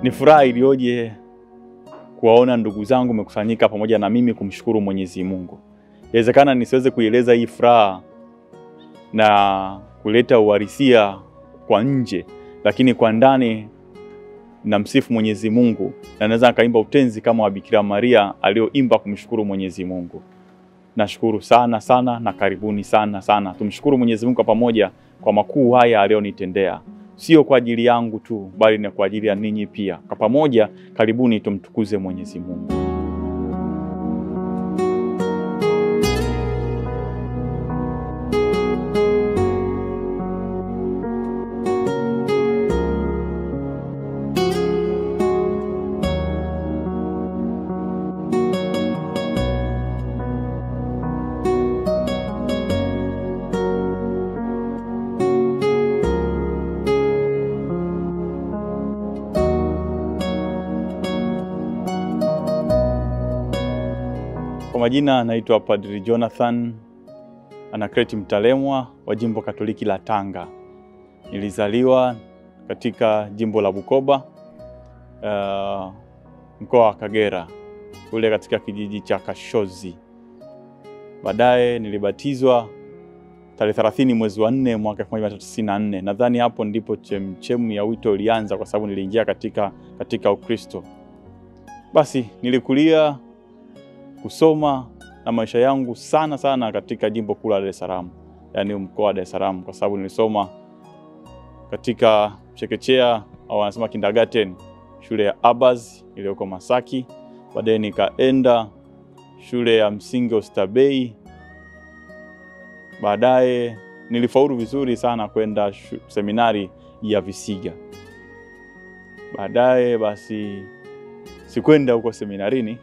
Ni furaha iliyoje kuwaona ndugu zangu mmekusanyika pamoja na mimi kumshukuru Mwenyezi Mungu. Inawezekana nisiweze kuieleza hii furaha na kuleta uhalisia kwa nje, lakini kwa ndani namsifu Mwenyezi Mungu na naweza nikaimba utenzi kama wa Bikira Maria alioimba kumshukuru Mwenyezi Mungu. Nashukuru sana sana na karibuni sana sana. Tumshukuru Mwenyezi Mungu kwa pamoja kwa makuu haya alionitendea. Sio kwa ajili yangu tu, bali ni kwa ajili ya ninyi pia. Kwa pamoja, karibuni tumtukuze Mwenyezi Mungu. Kwa majina naitwa Padri Jonathan Anakreti Mtalemwa wa Jimbo Katoliki la Tanga. Nilizaliwa katika Jimbo la Bukoba, mkoa wa Kagera, kule katika kijiji cha Kashozi. Baadaye nilibatizwa tarehe 30 mwezi wa 4 mwaka 1994. Nadhani hapo ndipo chemchemu ya wito ilianza, kwa sababu niliingia katika Ukristo. Basi nilikulia kusoma na maisha yangu sana sana katika jimbo kuu la Dar es Salaam, yani mkoa wa Dar es Salaam, kwa sababu nilisoma katika chekechea au wanasema kindergarten shule ya Abaz iliyoko Masaki. Baadaye nikaenda shule ya msingi Oysterbay. Baadaye nilifaulu vizuri sana kwenda seminari ya Visiga. Baadaye basi sikwenda huko seminarini,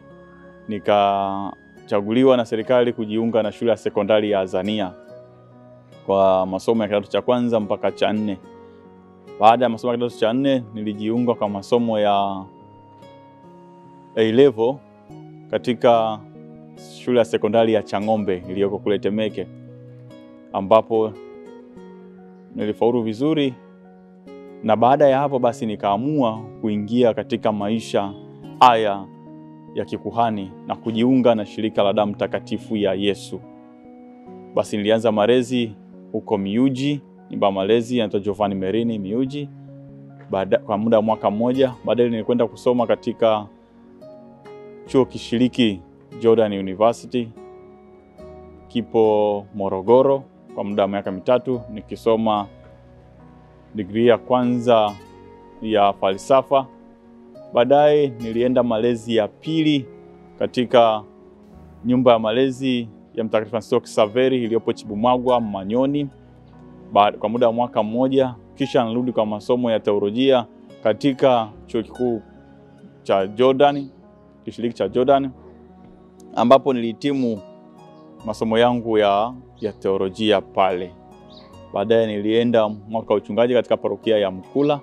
nikachaguliwa na serikali kujiunga na shule ya sekondari ya Azania kwa masomo ya kidato cha kwanza mpaka cha 4. Baada ya masomo ya kidato cha 4 nilijiunga kwa masomo ya A-level katika shule ya sekondari ya Changombe iliyoko kule Temeke, ambapo nilifaulu vizuri. Na baada ya hapo basi nikaamua kuingia katika maisha haya ya kikuhani na kujiunga na shirika la damu takatifu ya Yesu. Basi nilianza malezi huko Miuji, nyumba malezi inaitwa Giovanni Merini Miuji, kwa muda wa mwaka mmoja. Baadaye nilikwenda kusoma katika chuo kishiriki Jordan University kipo Morogoro kwa muda wa miaka 3, nikisoma degree ya kwanza ya falsafa. Baadaye nilienda malezi ya pili katika nyumba ya malezi ya Mtakatifu Francisco Xaveri iliyopo Chibumagwa Manyoni kwa muda wa mwaka mmoja. Kisha nirudi kwa masomo ya teolojia katika chuo kikuu cha Jordan, kishiriki cha Jordan, ambapo nilihitimu masomo yangu ya teolojia pale. Baadaye nilienda mwaka wa uchungaji katika parokia ya Mkula.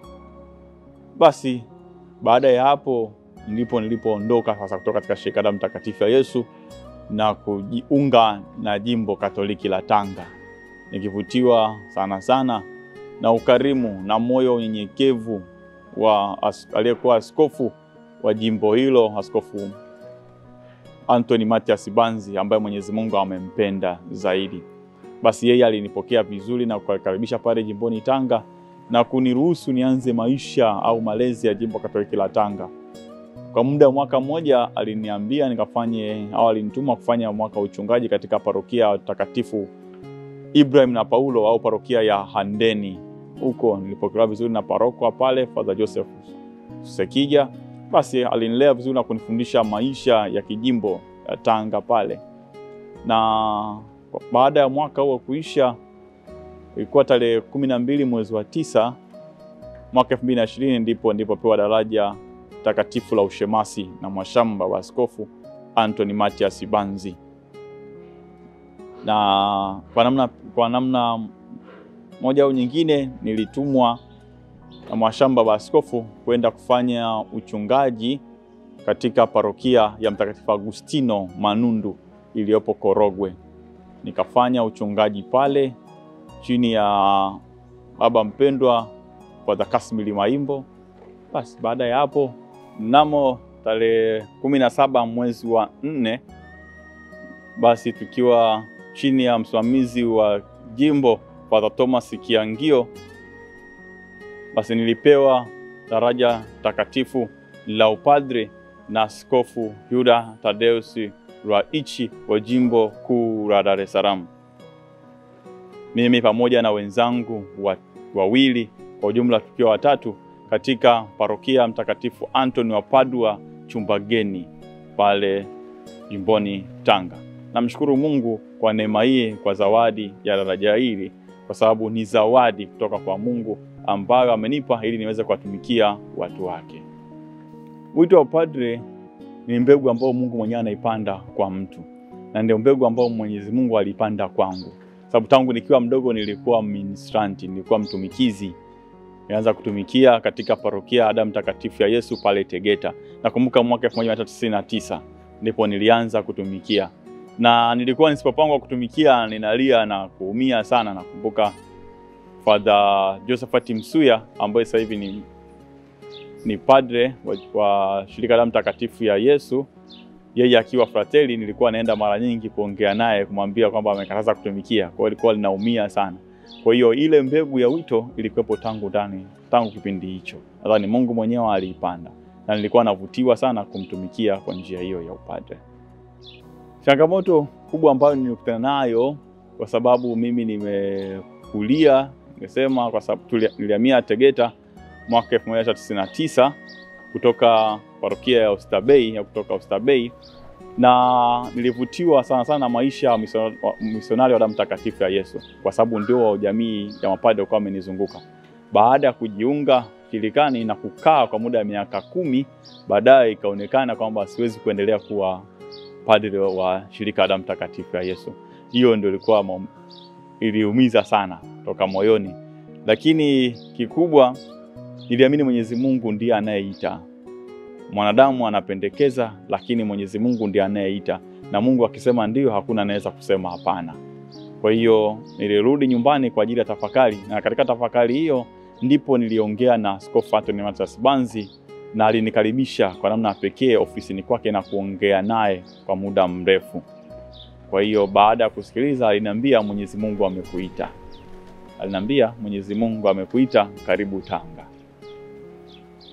Basi baada ya hapo nilipoondoka sasa kutoka katika shirika la mtakatifu ya Yesu na kujiunga na Jimbo Katoliki la Tanga, nikivutiwa sana sana na ukarimu na moyo unyenyekevu wa aliyekuwa askofu wa jimbo hilo, Askofu Anthony Mathias Banzi, ambaye Mwenyezi Mungu amempenda zaidi. Basi yeye alinipokea vizuri na kukaribisha pale jimboni Tanga na kuniruhusu nianze maisha au malezi ya Jimbo Katoliki la Tanga. Kwa muda wa mwaka mmoja aliniambia alinituma kufanya mwaka uchungaji katika parokia ya Takatifu Ibrahim na Paulo au parokia ya Handeni. Huko nilipokelewa vizuri na paroko pale, Father Joseph Sekija. Basi alinilea vizuri na kunifundisha maisha ya kijimbo ya Tanga pale. Na baada ya mwaka huo kuisha, ilikuwa tarehe 12 mwezi wa 9 mwaka 2020 ndipo pewa daraja takatifu la ushemasi na mwashamba wa Askofu Anthony Mathias Banzi. Na kwa namna moja au nyingine nilitumwa na mwashamba wa askofu kwenda kufanya uchungaji katika parokia ya Mtakatifu Agustino Manundu iliyopo Korogwe. Nikafanya uchungaji pale chini ya baba mpendwa Father Kasimili Maimbo. Basi baada ya hapo, mnamo tarehe 17 mwezi wa 4, basi tukiwa chini ya msimamizi wa jimbo Father Thomas Kiangio, basi nilipewa daraja takatifu la upadre na Askofu Yuda Tadeus Ruwaichi wa jimbo kuu la Dar es Salaam. Mimi pamoja na wenzangu wawili, kwa ujumla tukiwa 3 katika parokia Mtakatifu Antoni wa Padua Chumbageni pale jimboni Tanga. Namshukuru Mungu kwa neema hii, kwa zawadi ya daraja hili, kwa sababu ni zawadi kutoka kwa Mungu ambayo amenipa ili niweze kuwatumikia watu wake. Wito wa padre ni mbegu ambayo Mungu mwenyewe anaipanda kwa mtu, na ndio mbegu ambayo Mwenyezi Mungu alipanda kwangu. Sababu tangu nikiwa mdogo nilikuwa ministranti, nilikuwa mtumikizi. Nilianza kutumikia katika parokia Ada Mtakatifu ya Yesu pale Tegeta. Nakumbuka mwaka 1999 ndipo nilianza kutumikia. Na nilikuwa nisipopangwa kutumikia ninalia na kuumia sana. Nakumbuka Father Josephat Msuya ambaye sasa hivi ni padre wa shirika la Mtakatifu ya Yesu. Yeye akiwa frateli, nilikuwa naenda mara nyingi kuongea naye kumwambia kwamba amekataza kutumikia. Kwa hiyo ilikuwa linaumia sana. Kwa hiyo ile mbegu ya wito ilikuwepo tangu kipindi hicho. Nadhani Mungu mwenyewe aliipanda, na nilikuwa navutiwa sana kumtumikia kwa njia hiyo ya upadre. Changamoto kubwa ambayo nilikutana nayo, kwa sababu mimi nimekulia, ningesema kwa sababu nilihamia Tegeta mwaka 1999 kutoka parokia ya Oysterbay, na nilivutiwa sana na maisha ya misionari wa Damu Mtakatifu ya Yesu, kwa sababu ndio jamii ya mapadre kwa amenizunguka. Baada ya kujiunga shirikani na kukaa kwa muda wa miaka 10, baadaye ikaonekana kwamba siwezi kuendelea kuwa padre wa shirika la Damu Mtakatifu ya Yesu. Hiyo ndio iliumiza sana toka moyoni. Lakini kikubwa, niliamini Mwenyezi Mungu ndiye anayeita. Mwanadamu anapendekeza, lakini Mwenyezi Mungu ndiye anayeita. Na Mungu akisema ndio, hakuna anaweza kusema hapana. Kwa hiyo nilirudi nyumbani kwa ajili ya tafakari, na katika tafakari hiyo ndipo niliongea na Askofu Anthony Mathias Banzi, na alinikaribisha kwa namna pekee ofisini kwake na kuongea naye kwa muda mrefu. Kwa hiyo baada ya kusikiliza, aliniambia Mwenyezi Mungu amekuita. Mwenyezi Mungu amekuita, karibu Tanga.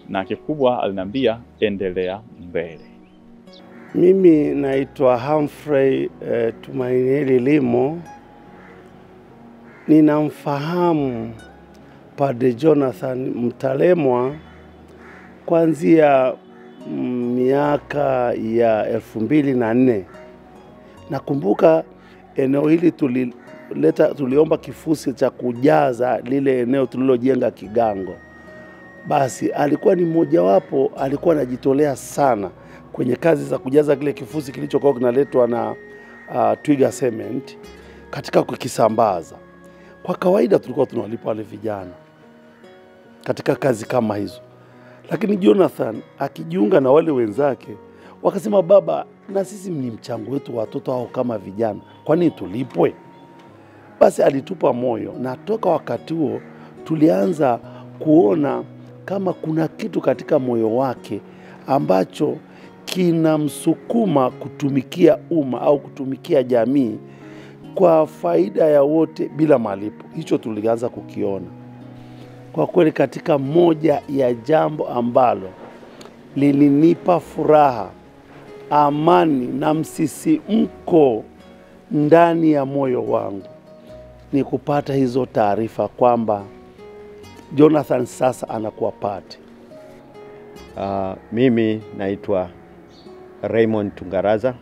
Na kikubwa aliniambia endelea mbele. Mimi naitwa Humphrey Tumaini Limo. Ninamfahamu Padre Jonathan Mtalemwa kuanzia miaka ya 2004. Nakumbuka eneo hili tuliomba kifusi cha kujaza lile eneo tulilojenga Kigango. Basi alikuwa ni mmojawapo, alikuwa anajitolea sana kwenye kazi za kujaza kile kifusi kilichokuwa kinaletwa na Twiga Cement katika kukisambaza. Kwa kawaida tulikuwa tunawalipa wale vijana katika kazi kama hizo. Lakini Jonathan akijiunga na wale wenzake, wakasema baba, na sisi ni mchango wetu watoto hao kama vijana, kwa nini tulipwe? Basi alitupa moyo, na toka wakati huo tulianza kuona kama kuna kitu katika moyo wake ambacho kinamsukuma kutumikia umma au kutumikia jamii kwa faida ya wote bila malipo. Hicho tulianza kukiona. Kwa kweli katika moja ya jambo ambalo lilinipa furaha, amani na msisimko ndani ya moyo wangu ni kupata hizo taarifa kwamba Jonathan sasa anakuwa padre. Mimi naitwa Raymond Tungaraza.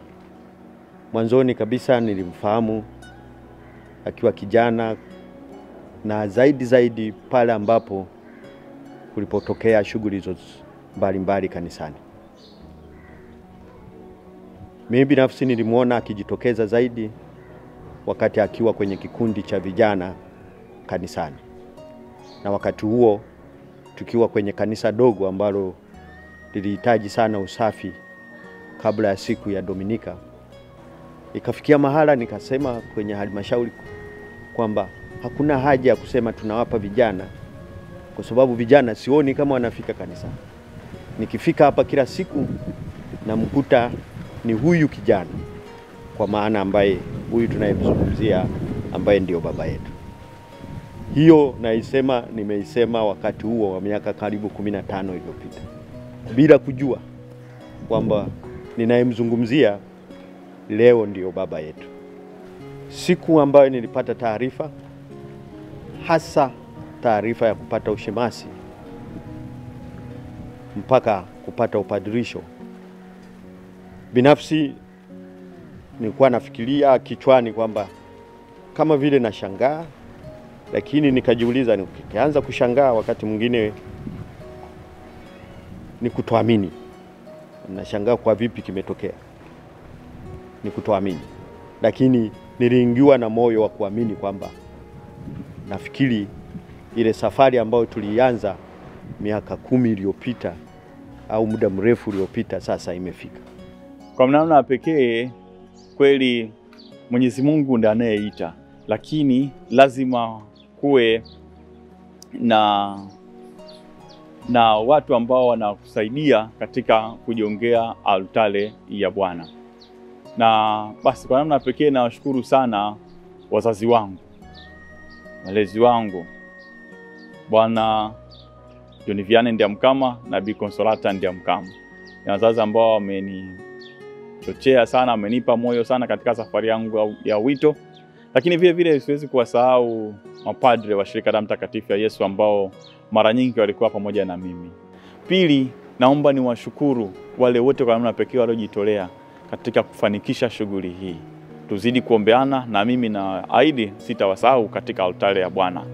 Mwanzoni kabisa nilimfahamu akiwa kijana, na zaidi pale ambapo kulipotokea shughuli hizo mbalimbali kanisani. Mimi binafsi nilimuona akijitokeza zaidi wakati akiwa kwenye kikundi cha vijana kanisani. Na wakati huo tukiwa kwenye kanisa dogo ambalo lilihitaji sana usafi kabla ya siku ya Dominika. Ikafikia mahala nikasema kwenye halmashauri kwamba hakuna haja ya kusema tunawapa vijana kwa sababu vijana sioni kama wanafika kanisani. Nikifika hapa kila siku namkuta ni huyu kijana, kwa maana ambaye huyu tunayemzungumzia ambaye ndio baba yetu. Hiyo nimeisema wakati huo wa miaka karibu 15 iliyopita, bila kujua kwamba ninayemzungumzia leo ndio baba yetu. Siku ambayo nilipata taarifa, hasa taarifa ya kupata ushemasi mpaka kupata upadirisho, binafsi nilikuwa nafikiria kichwani kwamba kama vile nashangaa, lakini nikajiuliza, nikianza kushangaa wakati mwingine ni kutoamini. Nashangaa kwa vipi kimetokea, ni kutoamini, lakini niliingiwa na moyo wa kuamini kwamba nafikiri ile safari ambayo tulianza miaka 10 iliyopita au muda mrefu uliopita sasa imefika. Kwa namna pekee kweli Mwenyezi Mungu ndiye anayeita, lakini lazima kuwe na watu ambao wanakusaidia katika kujongea altare ya Bwana. Na basi kwa namna pekee nawashukuru sana wazazi wangu, malezi wangu, Bwana John Vianney Ndiamkama na Bi Consolata Ndiamkama. Ni wazazi ambao wamenichochea sana, wamenipa moyo sana katika safari yangu ya wito. Lakini vile vile siwezi kuwasahau mapadre wa Shirika la Mtakatifu ya Yesu ambao mara nyingi walikuwa pamoja na mimi. Pili, naomba niwashukuru wale wote kwa namna pekee waliojitolea katika kufanikisha shughuli hii. Tuzidi kuombeana, na mimi naahidi sitawasahau katika altare ya Bwana.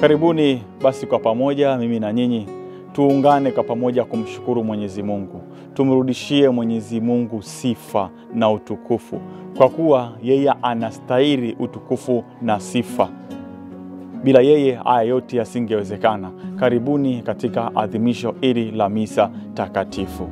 Karibuni basi kwa pamoja, mimi na nyinyi tuungane kwa pamoja kumshukuru Mwenyezi Mungu. Tumrudishie Mwenyezi Mungu sifa na utukufu, kwa kuwa yeye anastahili utukufu na sifa. Bila yeye haya yote yasingewezekana. Karibuni katika adhimisho hili la misa takatifu.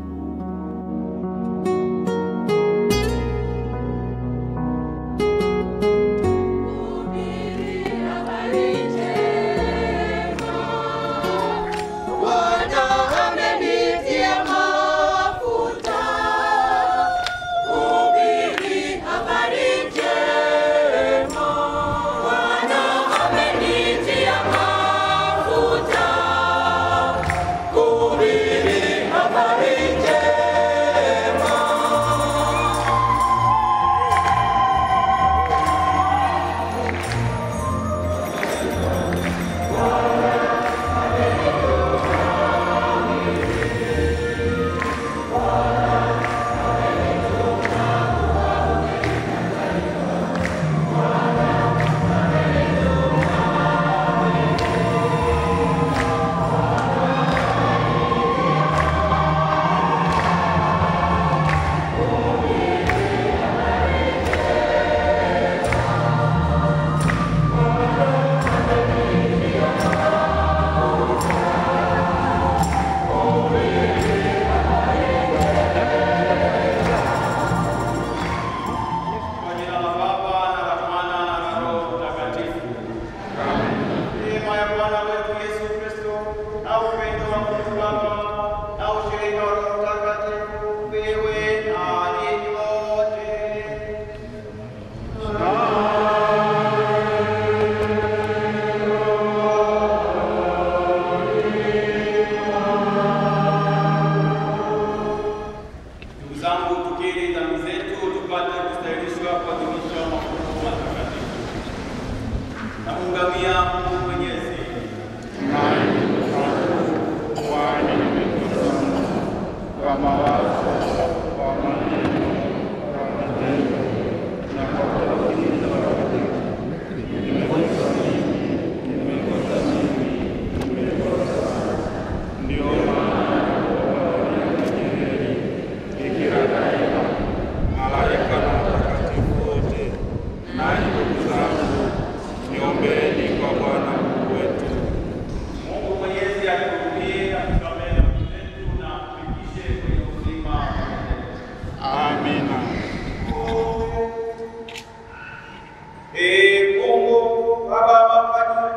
Mungu Baba mapaji,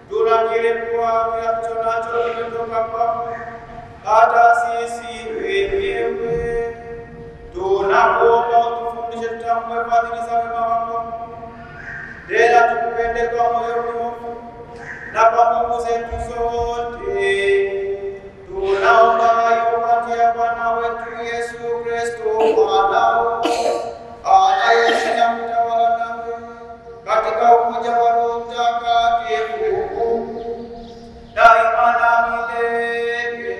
tunakiri kuwa kila tunacho kimetoka kwako, hata sisi wenyewe. Tunakuomba utufundishe tutambue fadhili za wema wako, tena tukupende kwa moyo mnyofu na kwa nguvu zetu zote. Tunaomba hayo kwa njia ya Bwana wetu Yesu Kristo mwanao, anayeishi na kutawala nawe katika umoja wa Roho Mtakatifu daima na milele.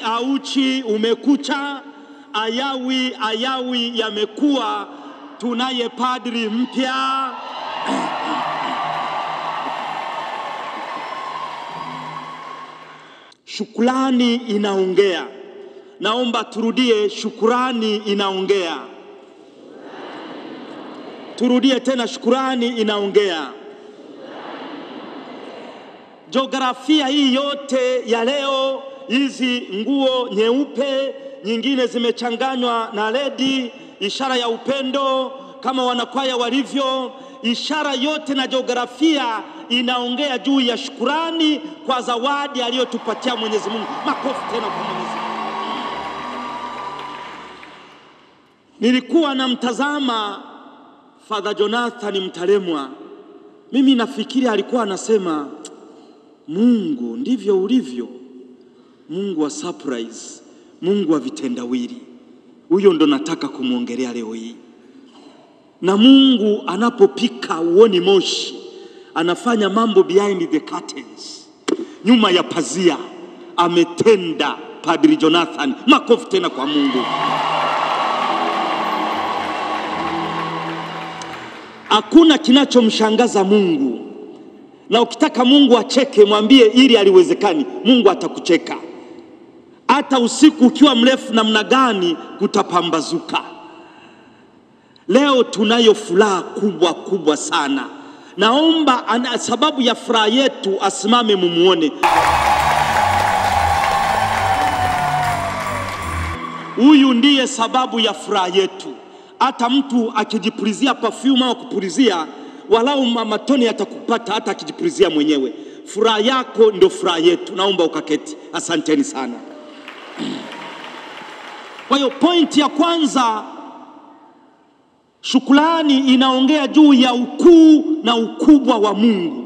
Auchi umekucha, ayawi yamekuwa, tunaye padri mpya. Shukrani inaongea. Naomba turudie, shukrani inaongea. Turudie tena, shukrani inaongea. Jiografia hii yote ya leo, hizi nguo nyeupe, nyingine zimechanganywa na redi, ishara ya upendo kama wanakwaya walivyo, ishara yote na jiografia inaongea juu ya shukrani kwa zawadi aliyotupatia Mwenyezi Mungu. Makofi tena kwa Mwenyezi Mungu. Nilikuwa namtazama Father Jonathan Mtalemwa. Mimi nafikiri alikuwa anasema, Mungu ndivyo ulivyo, Mungu wa surprise, Mungu wa vitendawili. Huyo ndo nataka kumwongelea leo hii. Na Mungu anapopika uoni moshi, anafanya mambo behind the curtains, nyuma ya pazia. Ametenda Padri Jonathan. Makofi tena kwa Mungu. Hakuna kinachomshangaza Mungu. Na ukitaka Mungu acheke, mwambie ili aliwezekani, Mungu atakucheka. Hata usiku ukiwa mrefu namna gani, kutapambazuka. Leo tunayo furaha kubwa sana. Naomba sababu ya furaha yetu asimame mumuone. Huyu ndiye sababu ya furaha yetu. Hata mtu akijipulizia perfume au kupulizia, walau matone atakupata hata akijipulizia mwenyewe. Furaha yako ndio furaha yetu. Naomba ukaketi. Asanteni sana. Kwa hiyo point ya kwanza, shukrani inaongea juu ya ukuu na ukubwa wa Mungu.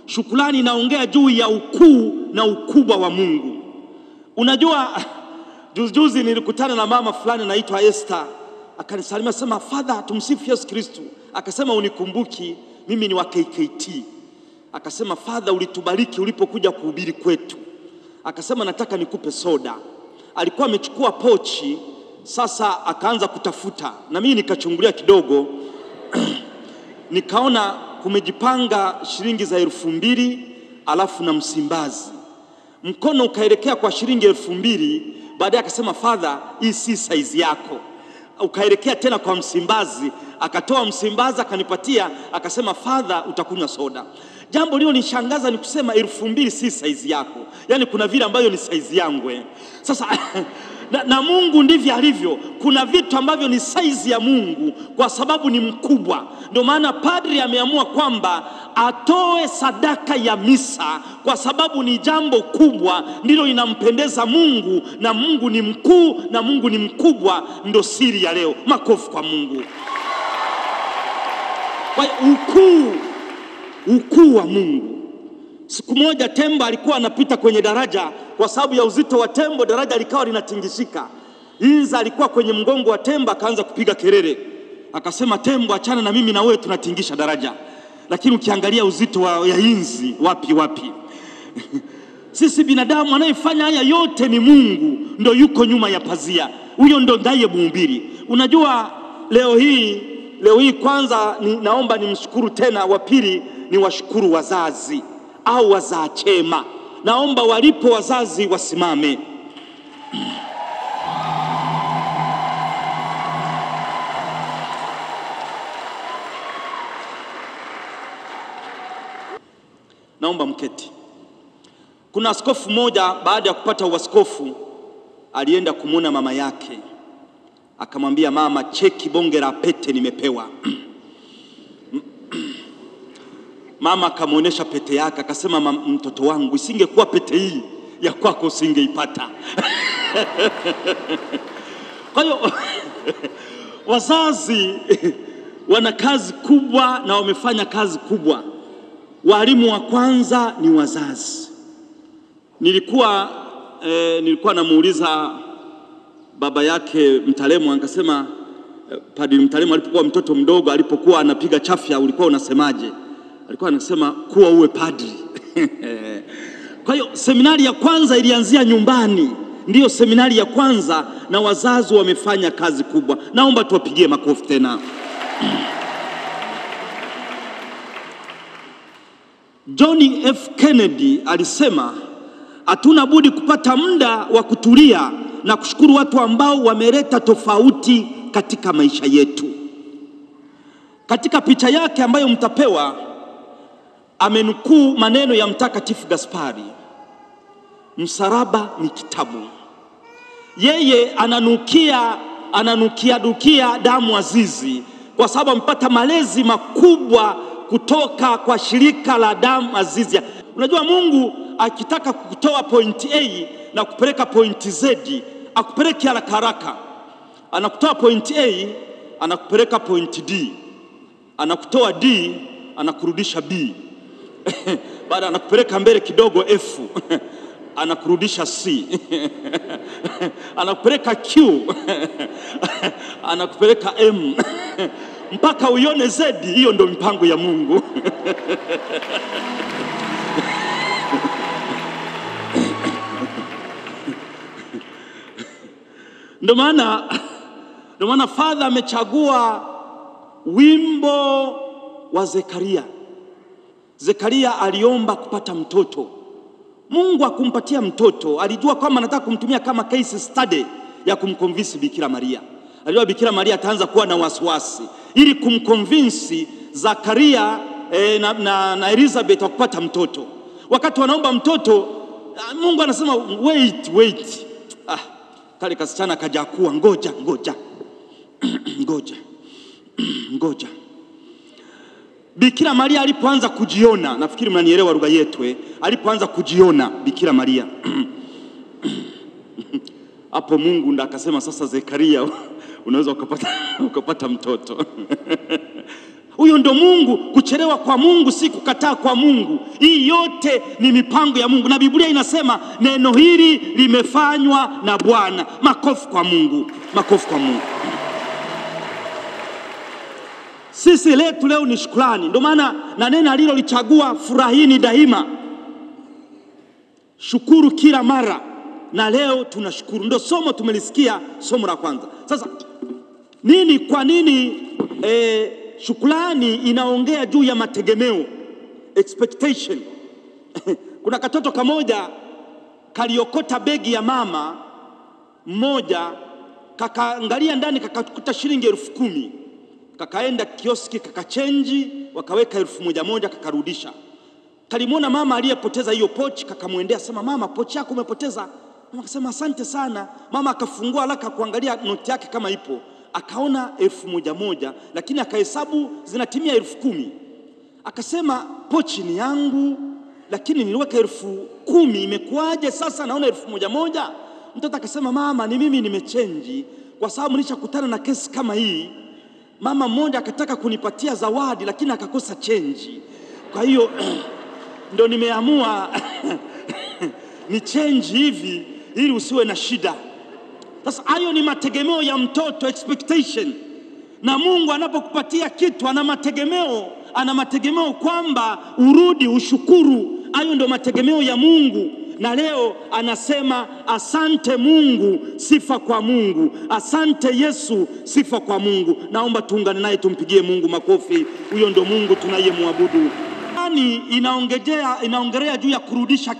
Shukrani inaongea juu ya ukuu na ukubwa wa Mungu. Unajua, juzi nilikutana na mama fulani anaitwa Esther. Akanisalimia sema, "Father, tumsifu Yesu Kristo." Akasema, "Unikumbuki, mimi ni wa KKT." Akasema, "Father, ulitubariki ulipokuja kuhubiri kwetu." Akasema, "Nataka nikupe soda." Alikuwa amechukua pochi, sasa akaanza kutafuta. Na mimi nikachungulia kidogo, nikaona kumejipanga shilingi za 2,000 alafu na Msimbazi. Mkono ukaelekea kwa shilingi 2,000, baadaye akasema, "Father, hii si size yako." Ukaelekea tena kwa Msimbazi, akatoa Msimbazi akanipatia, akasema, "Father, utakunywa soda." Jambo lilo nishangaza ni kusema 2,000 si size yako. Yaani kuna vile ambayo ni size yangu. Sasa na Mungu ndivyo alivyo. Kuna vitu ambavyo ni size ya Mungu kwa sababu ni mkubwa. Ndio maana padri ameamua kwamba atoe sadaka ya misa kwa sababu ni jambo kubwa, ndilo inampendeza Mungu, na Mungu ni mkuu na Mungu ni mkubwa. Ndio siri ya leo. Makofi kwa Mungu. Kwa ukuu wa Mungu. Siku moja tembo alikuwa anapita kwenye daraja. Kwa sababu ya uzito wa tembo, daraja likawa linatingishika. Inza alikuwa kwenye mgongo wa tembo, akaanza kupiga kelele. Akasema, "Tembo, achana na mimi na wewe, tunatingisha daraja." Lakini ukiangalia uzito ya inzi, wapi. Sisi binadamu, anayefanya haya yote ni Mungu, ndio yuko nyuma ya pazia. Huyo ndio ndiye muhubiri. Unajua, leo hii kwanza naomba nimshukuru tena. Wa pili ni washukuru wazazi au wazaa chema. Naomba walipo wazazi wasimame. Naomba mketi. Kuna askofu mmoja baada ya kupata uaskofu alienda kumwona mama yake. Akamwambia, "Mama, cheki bonge la pete nimepewa." Mama akamuonesha pete yake, akasema, "Mtoto wangu, isingekuwa pete hii ya kwako usingeipata." Kwa hiyo wazazi wana kazi kubwa na wamefanya kazi kubwa. Walimu wa kwanza ni wazazi. Nilikuwa namuuliza baba yake Mtalemwa, akasema, Padri Mtalemwa alipokuwa mtoto mdogo, alipokuwa anapiga chafya, ulikuwa unasemaje? Alikuwa anasema, "Kuwa uwe padri." Kwa hiyo seminari ya kwanza ilianzia nyumbani. Ndiyo seminari ya kwanza, na wazazi wamefanya kazi kubwa. Naomba tuwapigie makofi tena. John F. Kennedy alisema, "Hatuna budi kupata muda wa kutulia na kushukuru watu ambao wameleta tofauti katika maisha yetu." Katika picha yake ambayo mtapewa, amenukuu maneno ya Mtakatifu Gaspari, "Msalaba ni kitabu." Yeye ananukia damu azizi kwa sababu amepata malezi makubwa kutoka kwa shirika la damu azizi. Unajua, Mungu akitaka kutoa point A na kupeleka point Z, akupeleke haraka. Anakutoa point A, anakupeleka point D. Anakutoa D, anakurudisha B. Baada anakupeleka mbele kidogo F. anakurudisha C. Anakupeleka Q. Anakupeleka M. Mpaka uione Z. Hiyo ndio mipango ya Mungu. Ndio maana Father amechagua wimbo wa Zekaria. Zekaria aliomba kupata mtoto. Mungu akumpatia mtoto. Alijua kwamba anataka kumtumia kama case study ya kumconvince Bikira Maria. Alijua Bikira Maria ataanza kuwa na wasiwasi, ili kumconvince Zakaria na Elizabeth kupata mtoto. Wakati wanaomba mtoto, Mungu anasema wait. Kale kasichana kajakuwa, ngoja. Bikira Maria alipoanza kujiona, nafikiri mnanielewa lugha yetu, alipoanza kujiona Bikira Maria, hapo Mungu ndo akasema sasa, Zekaria, unaweza ukapata mtoto. Huyo ndo Mungu. Kuchelewa kwa Mungu si kukataa kwa Mungu. Hii yote ni mipango ya Mungu, na Biblia inasema neno hili limefanywa na Bwana. Makofi kwa Mungu, makofi kwa Mungu. Sisi letu leo ni shukrani. Ndio maana na neno alilolichagua, furahini daima, shukuru kila mara. Na leo tunashukuru. Ndio somo tumelisikia, somo la kwanza. Sasa kwa nini shukrani inaongea juu ya mategemeo, expectation? Kuna katoto kamoja kaliokota begi ya mama mmoja, kakaangalia ndani, kakakuta shilingi 10,000. Kakaenda kioski, kakachenji, wakaweka 1,000, kakarudisha. Kalimwona mama aliyepoteza hiyo pochi, kakamwendea sema, mama, pochi yako umepoteza. Mama akasema asante sana. Mama akafungua haraka kuangalia noti yake kama ipo, akaona 1,000, lakini akahesabu zinatimia 10,000. Akasema pochi ni yangu, lakini niliweka 10,000, imekuaje sasa naona 1,000? Mtoto akasema, mama, ni mimi nimechenji, kwa sababu nilishakutana na kesi kama hii. Mama mmoja akataka kunipatia zawadi, lakini akakosa chenji. Kwa hiyo ndio nimeamua ni chenji hivi ili usiwe na shida. Sasa hayo ni mategemeo ya mtoto, expectation. Na Mungu anapokupatia kitu ana mategemeo kwamba urudi ushukuru. Hayo ndio mategemeo ya Mungu. Na leo anasema asante Mungu, sifa kwa Mungu. Asante Yesu, sifa kwa Mungu. Naomba tuungane naye tumpigie Mungu makofi. Huyo ndio Mungu tunayemwabudu. Inaongelea juu ya kurudisha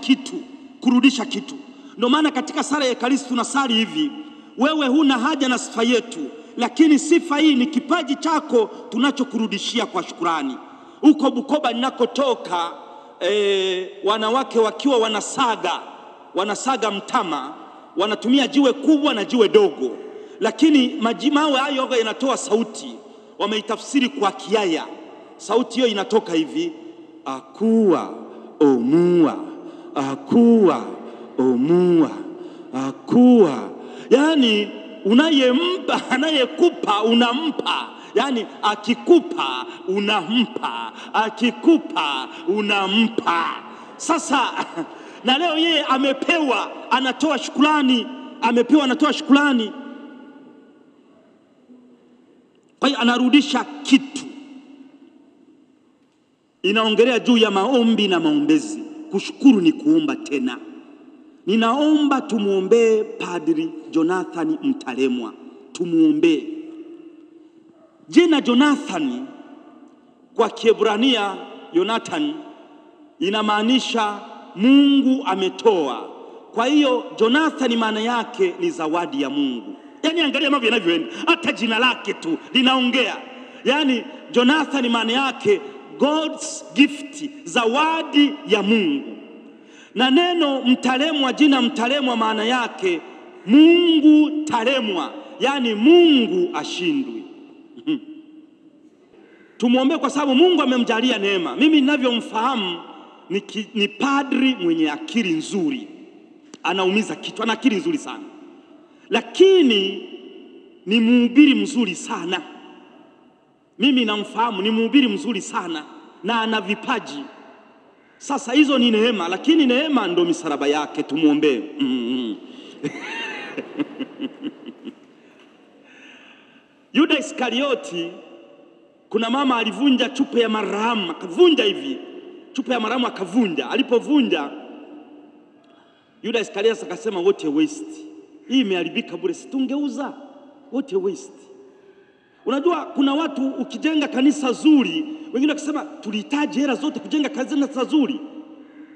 kitu. Ndio maana katika sala ya Ekaristi tunasali hivi: wewe huna haja na sifa yetu, lakini sifa hii ni kipaji chako tunachokurudishia kwa shukrani. Huko Bukoba ninakotoka, wanawake wakiwa wanasaga mtama, wanatumia jiwe kubwa na jiwe dogo, lakini majimawe hayo yanatoa sauti. Wameitafsiri kwa Kiaya. Sauti hiyo inatoka hivi: akua omua, akua omua, akua. Yani anayekupa unampa. Yani akikupa unampa. Sasa na leo yeye amepewa, anatoa shukrani. Kwa hiyo anarudisha kitu. Inaongelea juu ya maombi na maombezi. Kushukuru ni kuomba tena. Ninaomba tumuombee Padri Jonathan Mtalemwa. Tumuombee. Jina Jonathan kwa Kiebrania, Jonathan, inamaanisha Mungu ametoa. Kwa hiyo Jonathan maana yake ni zawadi ya Mungu. Yani angalia mambo yanavyoenda. Hata jina lake tu linaongea. Yani Jonathan maana yake God's gift, zawadi ya Mungu. Na neno Mtalemwa, jina Mtalemwa maana yake Mungu talemwa, yani Mungu ashindwi. Tumuombe kwa sababu Mungu amemjalia neema. Mimi ninavyomfahamu ni padri mwenye akili nzuri. Anaumiza kitu, ana akili nzuri sana. Lakini ni mhubiri mzuri sana. Mimi namfahamu ni mhubiri mzuri sana na ana vipaji. Sasa hizo ni neema, lakini neema ndo misalaba yake, tumuombee. Yuda Iskarioti, kuna mama alivunja chupa ya marhamu, akavunja hivi chupa ya marhamu akavunja. Alipovunja, Yuda Iskarioti akasema what a waste, hii imeharibika bure, situngeuza, what a waste. Unajua kuna watu ukijenga kanisa zuri, wengine wakisema tulihitaji hela zote kujenga kanisa zuri,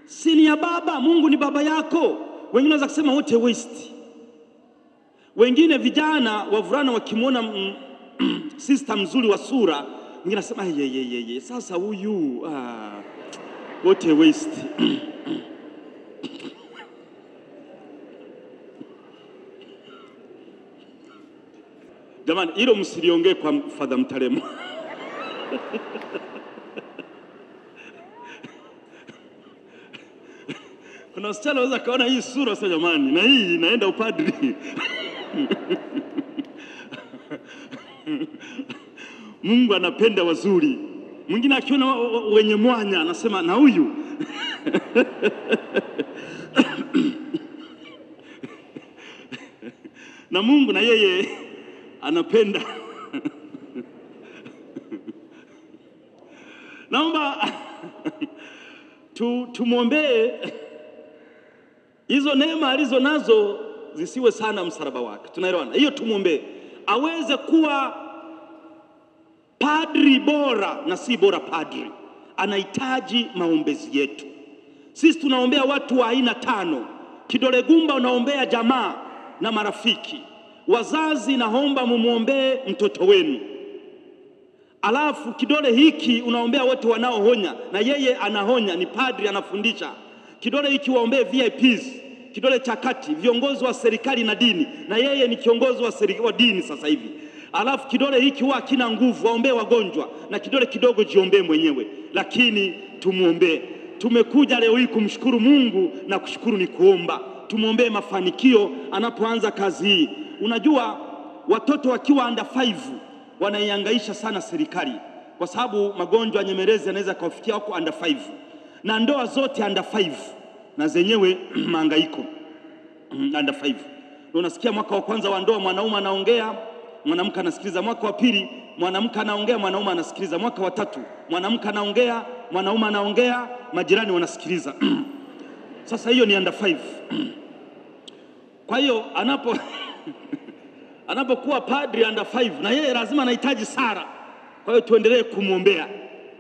si ni ya baba, Mungu ni baba yako. Wengine wanaweza kusema what a waste. Wengine vijana wavulana wakimwona sister mzuri wa sura, wengine nasema yeye sasa huyu what a waste. Jamani, hilo msiliongee kwa Father Mtalemo. Kuna wasichana waweza kaona hii sura sasa, jamani, na hii inaenda upadri. Mungu anapenda wazuri. Mwingine akiona wenye mwanya anasema na huyu. Na Mungu na yeye anapenda. Naomba tumwombee hizo neema alizo nazo zisiwe sana msalaba wake. Tunaelewana? Hiyo tumwombee aweze kuwa padri bora na si bora padri. Anahitaji maombezi yetu. Sisi tunaombea watu wa aina 5. Kidole gumba unaombea jamaa na marafiki. Wazazi naomba mumuombee mtoto wenu. Alafu kidole hiki unaombea wote wanaohonya, na yeye anahonya, ni padri anafundisha. Kidole hiki waombee VIPs. Kidole cha kati viongozi wa serikali na dini, na yeye ni kiongozi wa dini sasa hivi. Alafu kidole hiki huwa kina nguvu, waombee wagonjwa, na kidole kidogo jiombee mwenyewe, lakini tumuombee. Tumekuja leo hii kumshukuru Mungu, na kushukuru ni kuomba. Tumuombee mafanikio anapoanza kazi hii. Unajua watoto wakiwa under 5 wanaihangaisha sana serikali, kwa sababu magonjwa nyemelezi yanaweza kufikia huko under 5, na ndoa zote under 5 na zenyewe mahangaiko under 5. Unasikia mwaka wa kwanza wa ndoa mwanaume anaongea, mwanamke anasikiliza. Mwaka wa pili mwanamke anaongea, mwanaume anasikiliza. Mwaka wa 3 mwanamke anaongea, mwanaume anaongea, majirani wanasikiliza. Sasa hiyo ni under 5. Kwa hiyo anapokuwa padri under 5, na yeye lazima anahitaji sala. Kwa hiyo tuendelee kumwombea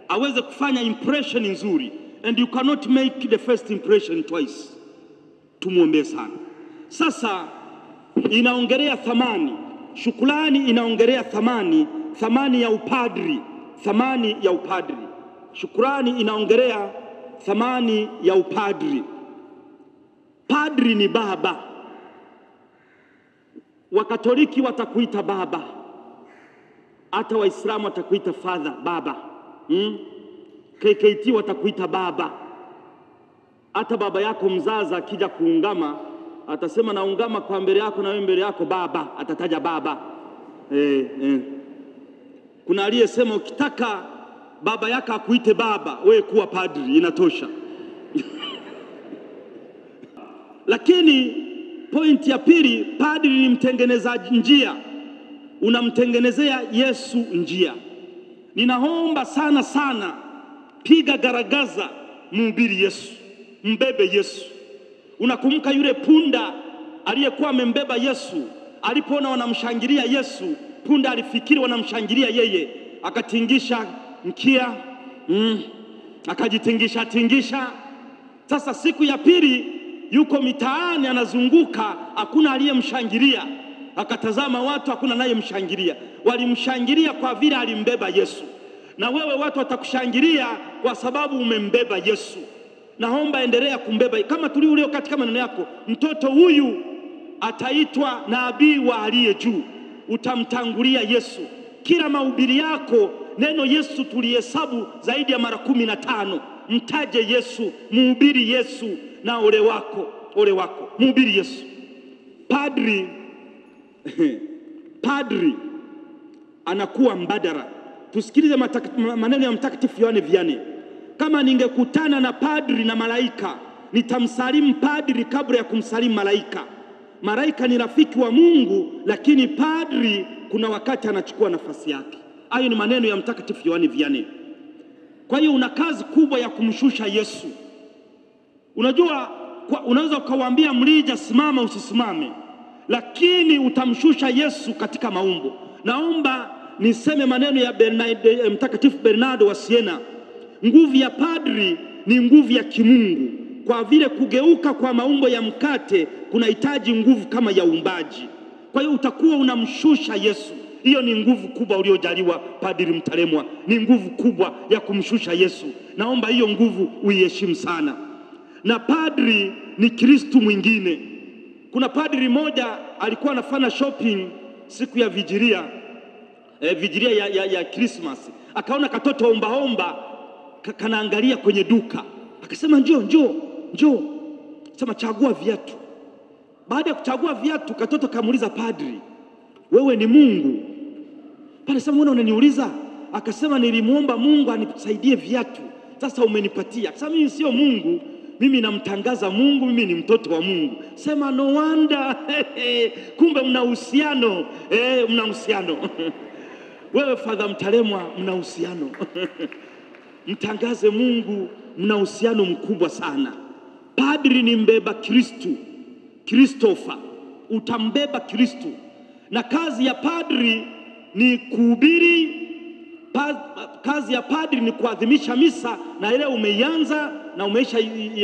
aweze kufanya impression nzuri, and you cannot make the first impression twice. Tumuombee sana. Sasa inaongelea thamani, shukrani inaongelea thamani ya upadri, thamani ya upadri. Shukrani inaongelea thamani ya upadri. Padri ni baba. Wakatoliki watakuita baba, hata Waislamu watakuita father, baba. KKT watakuita baba. Hata baba yako mzaza akija kuungama atasema naungama kwa mbele yako, na wewe mbele yako baba, atataja baba. Kuna aliyesema ukitaka baba yako akuite baba, wewe kuwa padri, inatosha. Lakini point ya pili, padri ni mtengenezaji njia. Unamtengenezea Yesu njia. Ninaomba sana, piga garagaza, mhubiri Yesu, mbebe Yesu. Unakumbuka yule punda aliyekuwa amembeba Yesu, alipoona wanamshangilia Yesu, punda alifikiri wanamshangilia yeye, akatingisha mkia, akajitingisha. Sasa siku ya pili yuko mitaani anazunguka, hakuna aliyemshangilia. Akatazama watu, hakuna anayemshangilia. Walimshangilia kwa vile alimbeba Yesu. Na wewe watu watakushangilia kwa sababu umembeba Yesu. Naomba endelea kumbeba. Kama tulio katika maneno yako, mtoto huyu ataitwa nabii wa aliye juu. Utamtangulia Yesu. Kila mahubiri yako neno Yesu tulihesabu zaidi ya mara 15. Mtaje Yesu, mhubiri Yesu, na ole wako, mhubiri Yesu. Padri anakuwa mbadala. Tusikilize maneno ya Mtakatifu Yohane Vianney. Kama ningekutana na padri na malaika, nitamsalimu padri kabla ya kumsalimu malaika. Malaika ni rafiki wa Mungu, lakini padri kuna wakati anachukua nafasi yake. Hayo ni maneno ya Mtakatifu Yohane Vianney. Kwa hiyo una kazi kubwa ya kumshusha Yesu. Unajua, unaweza ukawaambia mlija simama usisimame, lakini utamshusha Yesu katika maumbo. Naomba niseme maneno ya Mtakatifu Bernardo wa Siena. Nguvu ya padri ni nguvu ya kimungu, kwa vile kugeuka kwa maumbo ya mkate kunahitaji nguvu kama ya uumbaji. Kwa hiyo utakuwa unamshusha Yesu. Hiyo ni nguvu kubwa uliojaliwa Padri Mtalemwa, ni nguvu kubwa ya kumshusha Yesu. Naomba hiyo nguvu uiheshimu sana. Na padri ni Kristo mwingine. Kuna padri mmoja alikuwa anafanya shopping siku ya vijilia, vijilia ya Christmas. Akaona katoto omba kanaangalia kwenye duka. Akasema njoo. Sema chagua viatu. Baada ya kuchagua viatu, katoto kamuuliza padri, wewe ni Mungu? Pale sema wewe unaniuliza? Akasema nilimuomba Mungu anisaidie viatu, sasa umenipatia. Akasema mimi sio Mungu, mimi namtangaza Mungu, mimi ni mtoto wa Mungu. Sema no wonder. Kumbe mna uhusiano. Mna uhusiano. Wewe Father Mtalemwa, mna uhusiano. Mtangaze Mungu, mna uhusiano mkubwa sana. Padri ni mbeba Kristo, Christopher, utambeba Kristo. Na kazi ya padri ni kuhubiri. Kazi ya padri ni kuadhimisha misa, na ile umeianza na umeisha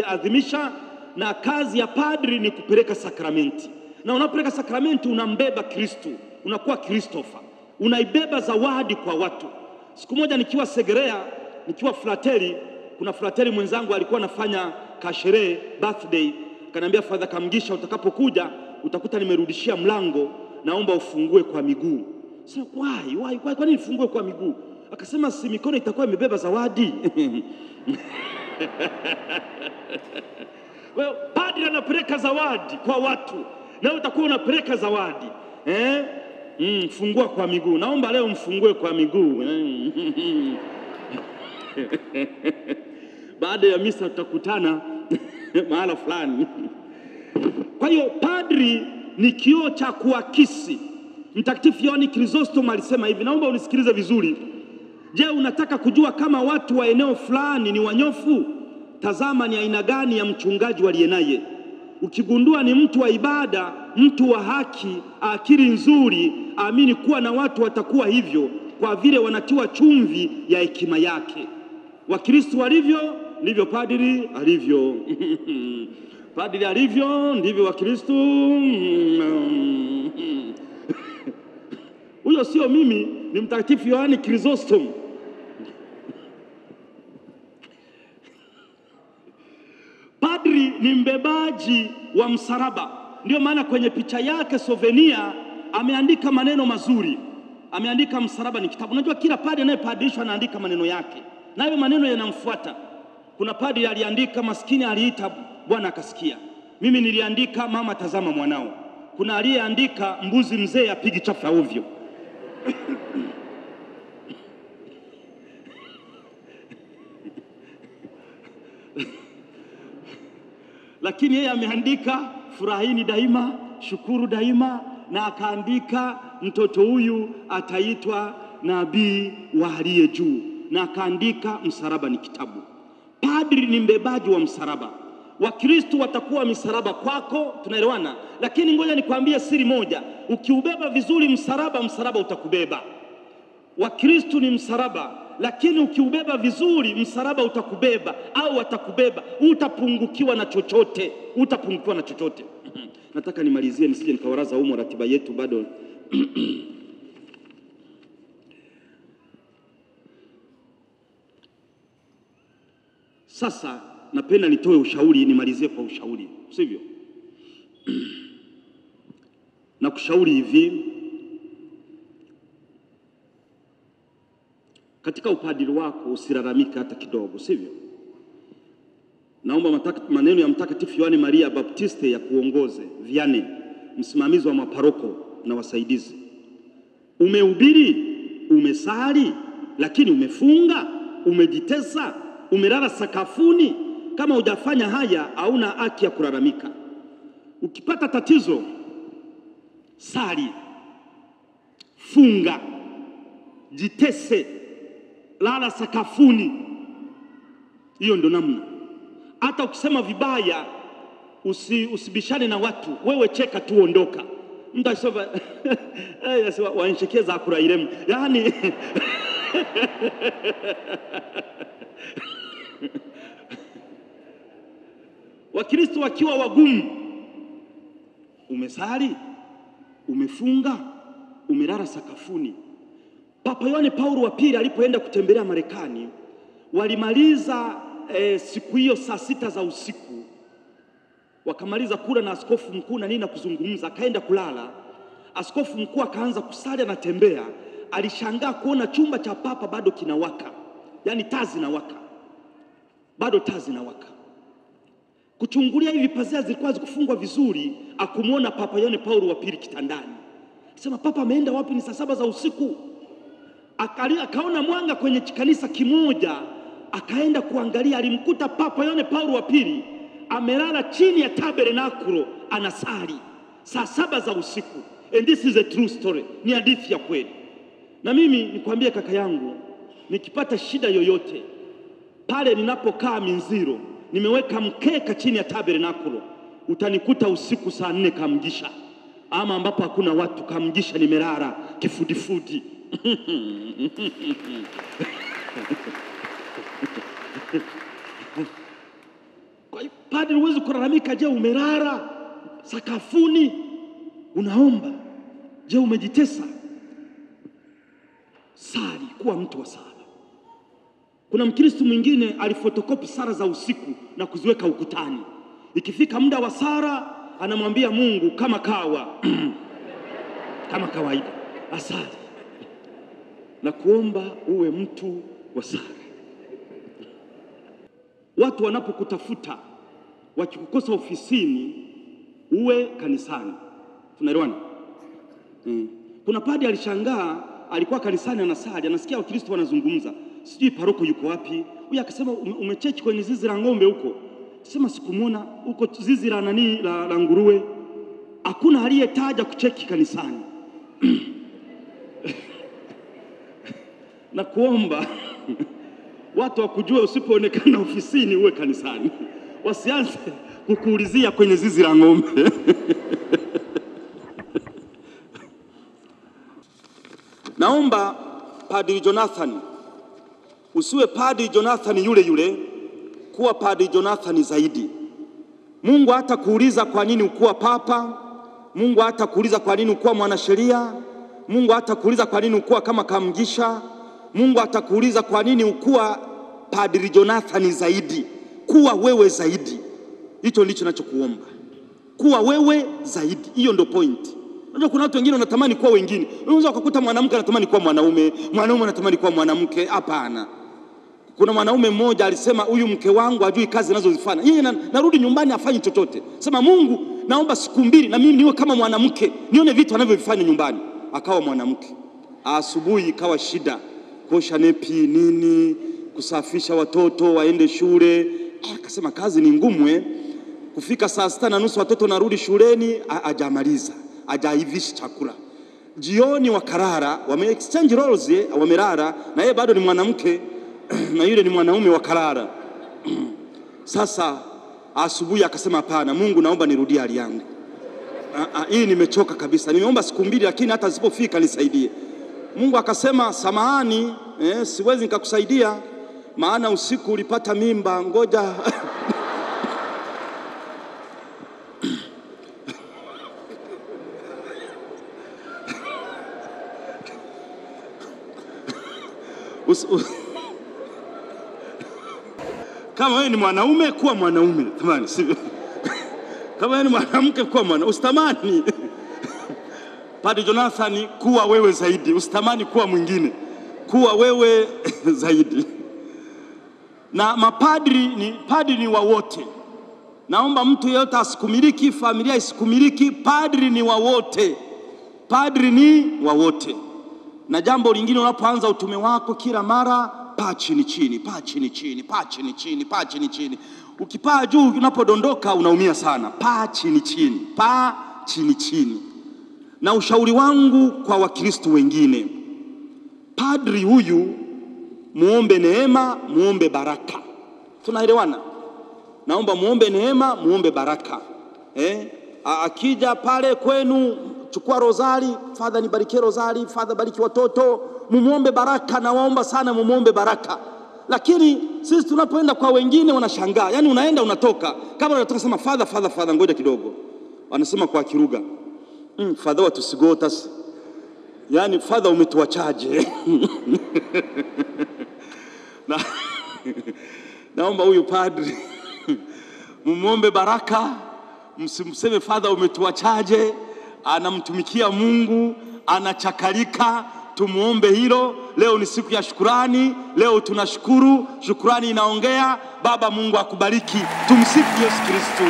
adhimisha. Na kazi ya padri ni kupeleka sakramenti, na unapeleka sakramenti unambeba Kristo, unakuwa Christopher, unaibeba zawadi kwa watu. Siku moja nikiwa Segerea, nikiwa frateri, kuna frateri mwenzangu alikuwa anafanya kasherehe birthday, akaniambia Father Kamugisha, utakapokuja utakuta nimerudishia mlango, naomba ufungue kwa miguu. Sasa why kwa nini nifungue kwa miguu? Akasema si mikono itakuwa imebeba zawadi. Well, padri anapeleka zawadi kwa watu, na utakuwa unapeleka zawadi. Fungua kwa miguu. Naomba leo mfungue kwa miguu. Baada ya misa tutakutana mahala fulani. Kwa hiyo padri ni kioo cha kuakisi. Mtakatifu Yohane Chrysostom alisema hivi, naomba unisikilize vizuri. Je, unataka kujua kama watu wa eneo fulani ni wanyofu? Tazama ni aina gani ya mchungaji waliye naye. Ukigundua ni mtu wa ibada, mtu wa haki, akili nzuri, amini kuwa na watu watakuwa hivyo, kwa vile wanatiwa chumvi ya hekima yake. Wakristo walivyo ndivyo padri alivyo. Padri alivyo ndivyo Wakristo. Huyo sio mimi, ni Mtakatifu Yohane Chrysostom. Padri ni mbebaji wa msalaba. Ndio maana kwenye picha yake souvenir ameandika maneno mazuri. Ameandika msalaba ni kitabu. Unajua kila padri anayepadrishwa anaandika maneno yake, na hayo maneno yanamfuata. Kuna padri aliandika maskini aliita Bwana akasikia. Mimi niliandika mama tazama mwanao. Kuna aliyeandika mbuzi mzee apigi chafu ovyo. Lakini yeye ameandika furahini daima, shukuru daima, na akaandika mtoto huyu ataitwa nabii wa aliye juu, na akaandika msalaba ni kitabu. Padri ni mbebaji wa msalaba. Wakristo watakuwa misalaba kwako, tunaelewana? Lakini ngoja nikwambie siri moja, ukiubeba vizuri msalaba, msalaba utakubeba. Wakristo ni msalaba, lakini ukiubeba vizuri msalaba utakubeba au watakubeba, utapungukiwa na chochote, utapungukiwa na chochote. Nataka nimalizie nisije nikawaraza humo ratiba yetu bado. Sasa napenda nitoe ushauri, nimalizie kwa ushauri, sivyo? Na kushauri hivi, katika upadiri wako usilalamike hata kidogo, sivyo? Naomba maneno ya Mtakatifu Yohane Maria Baptiste ya kuongoze Vianney, msimamizi wa maparoko na wasaidizi. Umehubiri, umesali, lakini umefunga, umejitesa, umelala sakafuni. Kama hujafanya haya, hauna haki ya kulalamika. Ukipata tatizo, sali, funga, jitese, lala sakafuni. Hiyo ndo namna. Hata ukisema vibaya, usibishane na watu, wewe cheka tu, ondoka. Mtu asema wanshekeza akura iremu, yani Wakristo wakiwa wagumu, umesali, umefunga, umelala sakafuni. Papa Yohane Paulo wa pili alipoenda kutembelea Marekani, walimaliza siku hiyo saa 6 za usiku. Wakamaliza kula na askofu mkuu na nini na kuzungumza, akaenda kulala. Askofu mkuu akaanza kusali, anatembea. Alishangaa kuona chumba cha papa bado kinawaka. Yaani taa zinawaka. Bado taa zinawaka. Kuchungulia hivi pazia zilikuwa zikufungwa vizuri, akumuona Papa Yohane Paulo wa pili kitandani. Sema, papa ameenda wapi? Ni saa 7 za usiku. Akaona mwanga kwenye kanisa kimoja, akaenda kuangalia, alimkuta Papa Yohane Paulo wa pili amelala chini ya tabernakulo anasali saa 7 za usiku. And this is a true story. Ni hadithi ya kweli. Na mimi nikwambie kaka yangu, nikipata shida yoyote, pale ninapokaa Minziro, nimeweka mkeka chini ya tabernakulo, utanikuta usiku saa 4 kamgisha. Ama ambapo hakuna watu kamgisha, nimelala kifudifudi. Kwa hiyo padri, huwezi kulalamika. Je, umelala sakafuni unaomba? Je, umejitesa? Sali, kuwa mtu wa sala. Kuna Mkristo mwingine alifotokopi sala za usiku na kuziweka ukutani. Ikifika muda wa sala, anamwambia Mungu kama kawa kama kawaida, asali na kuomba uwe mtu wa sala. Watu wanapokutafuta, wakikukosa ofisini, uwe kanisani. Tunaelewana? Kuna padri alishangaa, alikuwa kanisani anasali, anasikia Wakristo wanazungumza, sijui paroko yuko wapi. Huyu akasema, umechechi kwenye zizi la ng'ombe huko? Sema, sikumuona huko zizi la nani la nguruwe. Hakuna aliyetaja kucheki kanisani. Na kuomba watu wakujue, usipoonekana ofisini uwe kanisani. Wasianze kukuulizia kwenye zizi la ng'ombe. Naomba Padri Jonathan, usiwe Padri Jonathan yule yule, kuwa Padri Jonathan zaidi. Mungu hata kuuliza kwa nini ukuwa papa. Mungu hata kuuliza kwa nini ukuwa mwanasheria. Mungu hata kuuliza kwa nini ukuwa kama kamgisha. Mungu hata kuuliza kwa nini ukuwa Padri Jonathan zaidi. Kuwa wewe zaidi. Hicho ndicho ninachokuomba. Kuwa wewe zaidi. Hiyo ndio point. Unajua kuna watu wengine wanatamani kuwa wengine. Unaweza kukuta mwanamke anatamani kuwa mwanaume, mwanaume anatamani kuwa mwanamke. Hapana. Kuna mwanaume mmoja alisema, huyu mke wangu hajui kazi anazozifanya. Yeye narudi nyumbani afanye chochote. Sema, Mungu, naomba siku 2 na mimi niwe kama mwanamke, nione vitu anavyovifanya nyumbani. Akawa mwanamke. Asubuhi ikawa shida, kuosha nepi nini, kusafisha watoto waende shule. Akasema kazi ni ngumu. Kufika saa 6:30 watoto narudi shuleni, hajamaliza, hajaivisha chakula. Jioni wakarara, wame exchange roles, wamerara, na yeye bado ni mwanamke na yule ni mwanaume, wakarara. Sasa asubuhi akasema, hapana Mungu, naomba nirudie hali yangu. Hii nimechoka kabisa. Nimeomba siku 2 lakini hata zisipofika nisaidie. Mungu akasema, samahani, siwezi nikakusaidia maana usiku ulipata mimba, ngoja kama wewe ni mwanaume, kuwa mwanaume. Tamani, kama wewe ni mwanamke, kuwa mwanamke. Usitamani Padri Jonathan, kuwa wewe zaidi. Usitamani kuwa mwingine, kuwa wewe zaidi. Na mapadri ni wa wote. Naomba mtu yeyote asikumiliki, familia isikumiliki. Padri ni wa wote. Padri ni wa wote. Na jambo lingine, unapoanza utume wako, kila mara paa chini chini, paa chini chini, paa chini chini, paa chini chini. Ukipaa juu unapodondoka unaumia sana. Paa chini chini, paa chini chini. Na ushauri wangu kwa Wakristo wengine, padri huyu muombe neema, muombe baraka. Tunaelewana? Naomba muombe neema, muombe baraka. Akija pale kwenu, chukua rozari, Father nibarikie rozari, Father bariki watoto, mumuombe baraka. Na waomba sana mumuombe baraka. Lakini sisi tunapoenda kwa wengine wanashangaa. Yaani unaenda unatoka, kama unataka sema Father ngoja kidogo. Wanasema kwa Kiruga, Father watusigotas. Yaani Father umetuachaje? Naomba huyu padri mumuombe baraka, msimseme Father umetuachaje, anamtumikia Mungu, anachakalika. Tumuombe hilo. Leo ni siku ya shukrani, leo tunashukuru, shukrani inaongea. Baba Mungu akubariki. Tumsifu Yesu Kristo.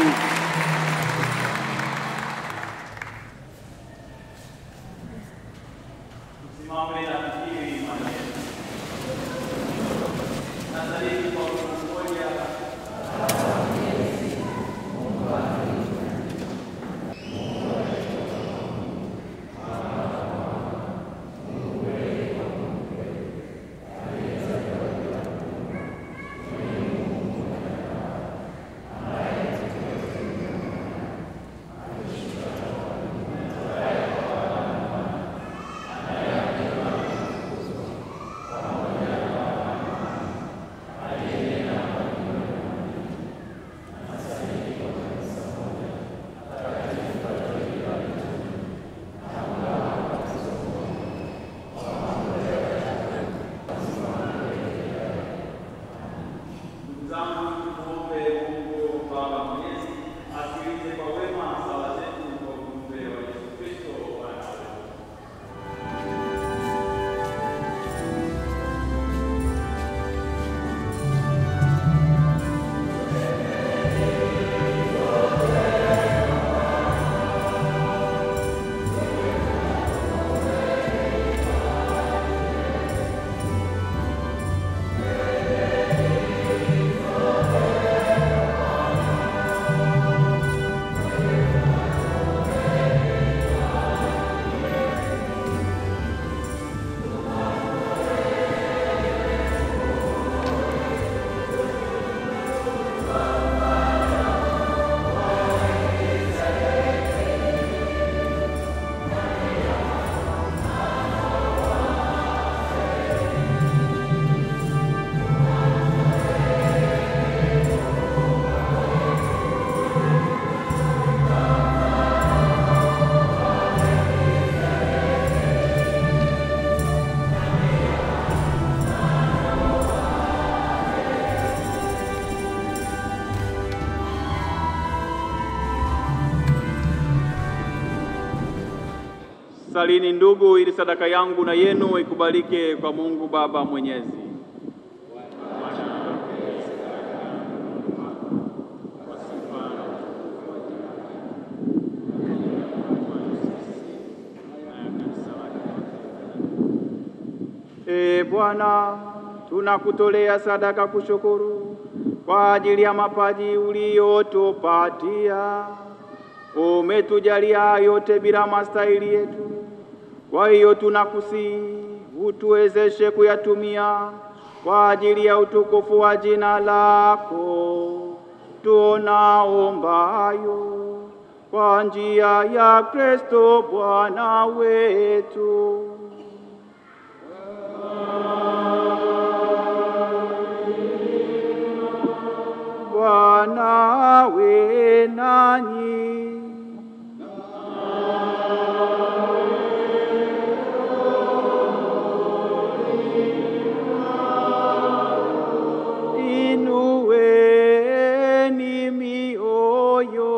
Salini ndugu, ili sadaka yangu na yenu ikubalike kwa Mungu Baba Mwenyezi. Bwana, tunakutolea sadaka kushukuru kwa ajili ya mapaji uliotupatia. Umetujalia yote bila mastahili yetu. Kwa hiyo tunakusihi utuwezeshe kuyatumia kwa ajili ya utukufu wa jina lako. Tunaomba hayo kwa njia ya Kristo Bwana wetu. Bwana awe nanyi. Inueni mioyo.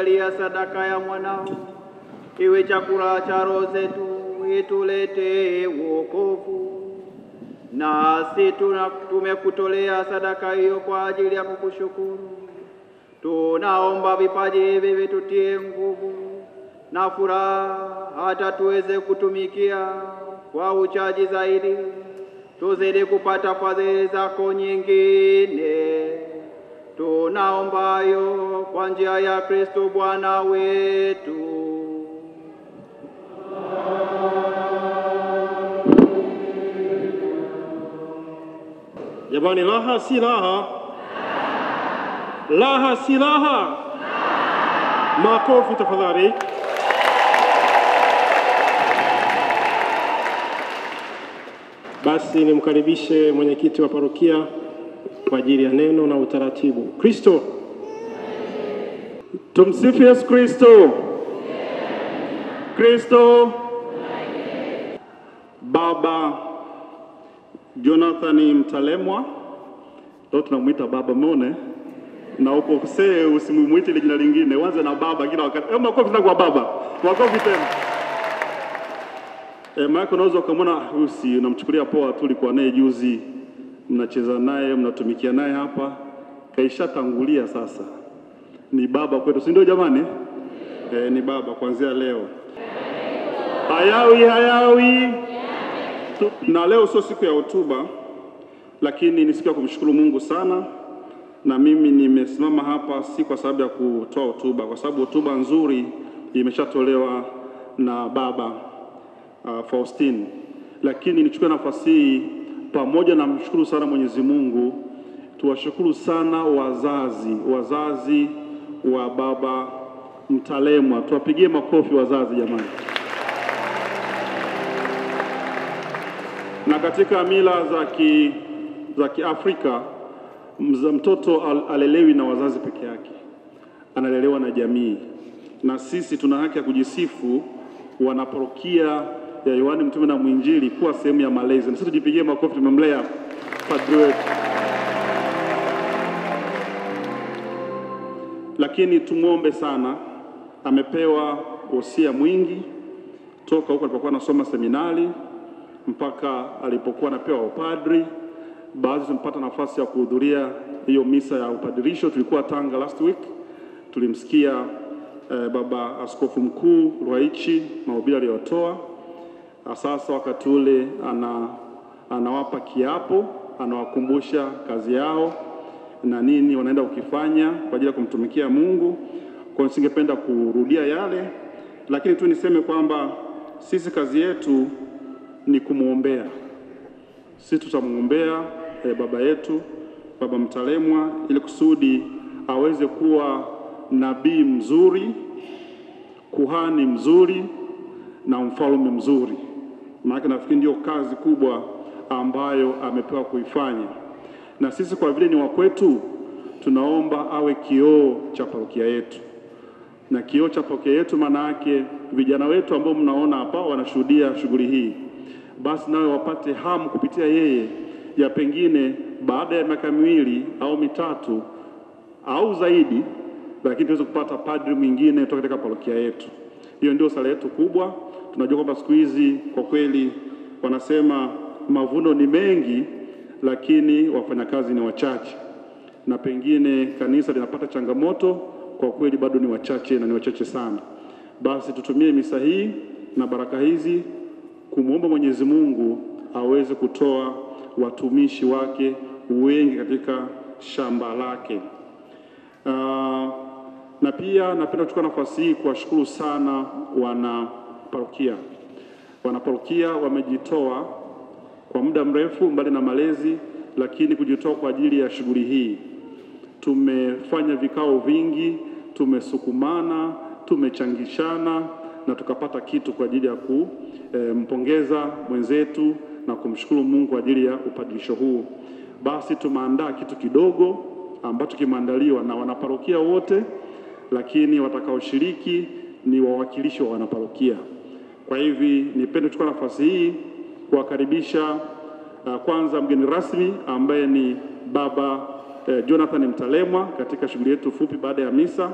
jalia sadaka ya mwanao iwe chakula cha roho zetu, itulete wokovu. Nasi tumekutolea sadaka hiyo kwa ajili ya kukushukuru. Tunaomba vipaji hivi vitutie nguvu na furaha, hata tuweze kutumikia kwa uchaji zaidi, tuzidi kupata fadhili zako nyingine. Tunaomba hayo kwa njia ya Kristo Bwana wetu. Jamani, raha si raha? Raha si raha? Makofi tafadhali. Basi nimkaribishe mwenyekiti wa parokia kwa ajili ya neno na utaratibu. Kristo. Tumsifu Yesu Kristo. Kristo. Baba Jonathan Mtalemwa, leo tunamuita baba mone, na ukosee usimuite ile jina lingine, wanze na baba kila wakati. Makofi kwa baba. Makofi tena. Maana unaweza ukamwona husi unamchukulia poa tu, ulikuwa naye juzi, mnacheza naye, mnatumikia naye hapa, kaisha tangulia sasa. Ni baba kwetu, si ndio jamani? Ni baba kuanzia leo. Hayawi. Na leo sio siku ya hotuba, lakini ni siku ya kumshukuru Mungu sana. Na mimi nimesimama hapa si kwa sababu ya kutoa hotuba, kwa sababu hotuba nzuri imeshatolewa na baba Faustine. Lakini nichukue nafasi hii pamoja na mshukuru sana Mwenyezi Mungu, tuwashukuru sana wazazi wa baba Mtalemwa. Tuwapigie makofi wazazi jamani. Na katika mila za Kiafrika, mtoto alelewi na wazazi peke yake, analelewa na jamii. Na sisi tuna haki ya kujisifu wanaparokia ya Yohane Mtume na Mwinjili kuwa sehemu ya malezi. Na sisi tujipigie makofi, tumemlea padri wetu. Lakini tumuombe sana, amepewa wosia mwingi toka huko alipokuwa anasoma seminari mpaka alipokuwa anapewa upadri. Baadhi tumpata nafasi ya kuhudhuria hiyo misa ya upadirisho. Tulikuwa Tanga last week, tulimsikia baba askofu mkuu Ruwaichi mahubiri aliyotoa. Sasa wakati ule anawapa kiapo, anawakumbusha kazi yao na nini wanaenda ukifanya kwa ajili ya kumtumikia Mungu. Kwa hiyo singependa kurudia yale, lakini tu niseme kwamba sisi kazi yetu ni kumuombea. Sisi tutamuombea baba yetu, baba Mtalemwa, ili kusudi aweze kuwa nabii mzuri, kuhani mzuri na mfalme mzuri. Maana nafikiri ndio kazi kubwa ambayo amepewa kuifanya. Na sisi kwa vile ni wa kwetu, tunaomba awe kioo cha parokia yetu. Na kioo cha parokia yetu maana yake vijana wetu ambao mnaona hapa wanashuhudia shughuli hii, basi nawe wapate hamu kupitia yeye ya pengine baada ya miaka 2 au 3 au zaidi, lakini tuweze kupata padri mwingine kutoka katika parokia yetu. Hiyo ndio sala yetu kubwa. Tunajua kwamba siku hizi kwa kweli wanasema mavuno ni mengi, lakini wafanyakazi ni wachache, na pengine kanisa linapata changamoto, kwa kweli bado ni wachache na ni wachache sana. Basi tutumie misa hii na baraka hizi kumuomba Mwenyezi Mungu aweze kutoa watumishi wake wengi katika shamba lake. Na pia napenda kuchukua nafasi hii kuwashukuru sana wanaparokia. Wanaparokia wamejitoa kwa muda mrefu mbali na malezi, lakini kujitoa kwa ajili ya shughuli hii. Tumefanya vikao vingi, tumesukumana, tumechangishana na tukapata kitu kwa ajili ya kumpongeza mwenzetu na kumshukuru Mungu kwa ajili ya upadirisho huu. Basi tumeandaa kitu kidogo ambacho kimeandaliwa na wanaparokia wote, lakini watakaoshiriki ni wawakilishi wa wanaparokia. Kwa hivi nipende kuchukua nafasi hii kuwakaribisha kwanza mgeni rasmi ambaye ni baba Jonathan Mtalemwa katika shughuli yetu fupi baada ya misa,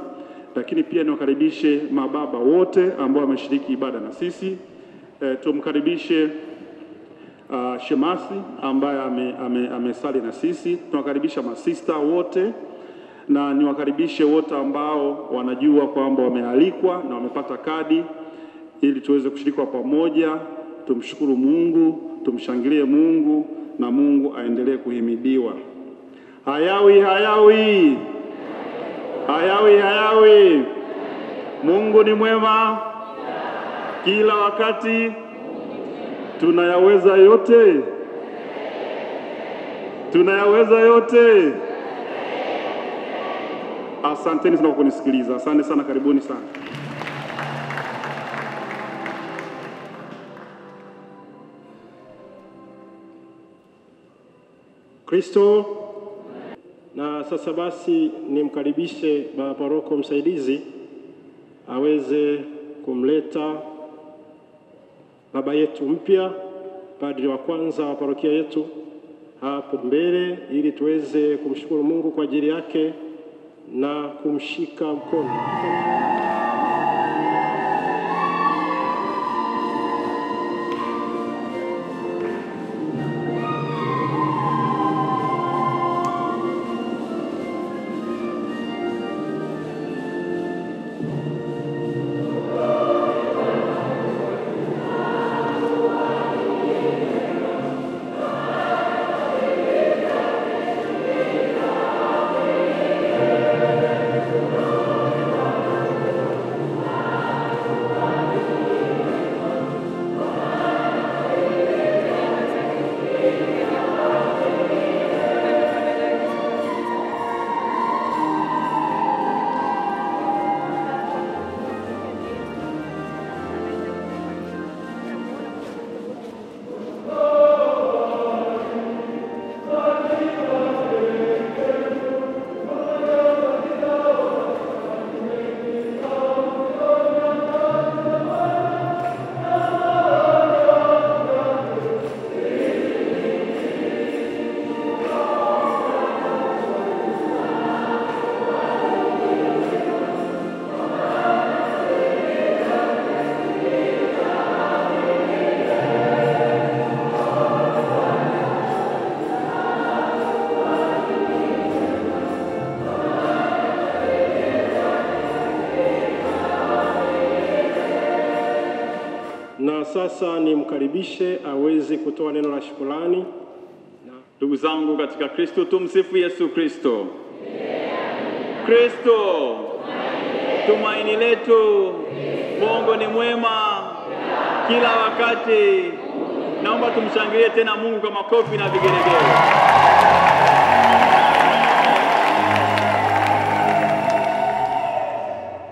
lakini pia niwakaribishe mababa wote ambao wameshiriki ibada na sisi. Tumkaribishe shemasi ambaye amesali na sisi. Tunawakaribisha masista wote, na niwakaribishe wote ambao wanajua kwamba wamealikwa na wamepata kadi, ili tuweze kushiriki kwa pamoja. Tumshukuru Mungu, tumshangilie Mungu, na Mungu aendelee kuhimidiwa. Hayawi hayawi, hayawi hayawi. Mungu ni mwema kila wakati. Tunayaweza yote, tunayaweza yote. Asanteni sana kwa kunisikiliza. Asante sana, karibuni sana. Kristo. Na sasa basi nimkaribishe baba paroko msaidizi aweze kumleta baba yetu mpya, padri wa kwanza wa parokia yetu hapo mbele, ili tuweze kumshukuru Mungu kwa ajili yake na kumshika mkono. Na sasa nimkaribishe aweze kutoa neno la shukrani. Ndugu zangu katika Kristo, tumsifu Yesu Kristo. Kristo tumaini letu. Mungu ni mwema kila wakati. Naomba tumshangilie tena Mungu kwa makofi na vigelegele.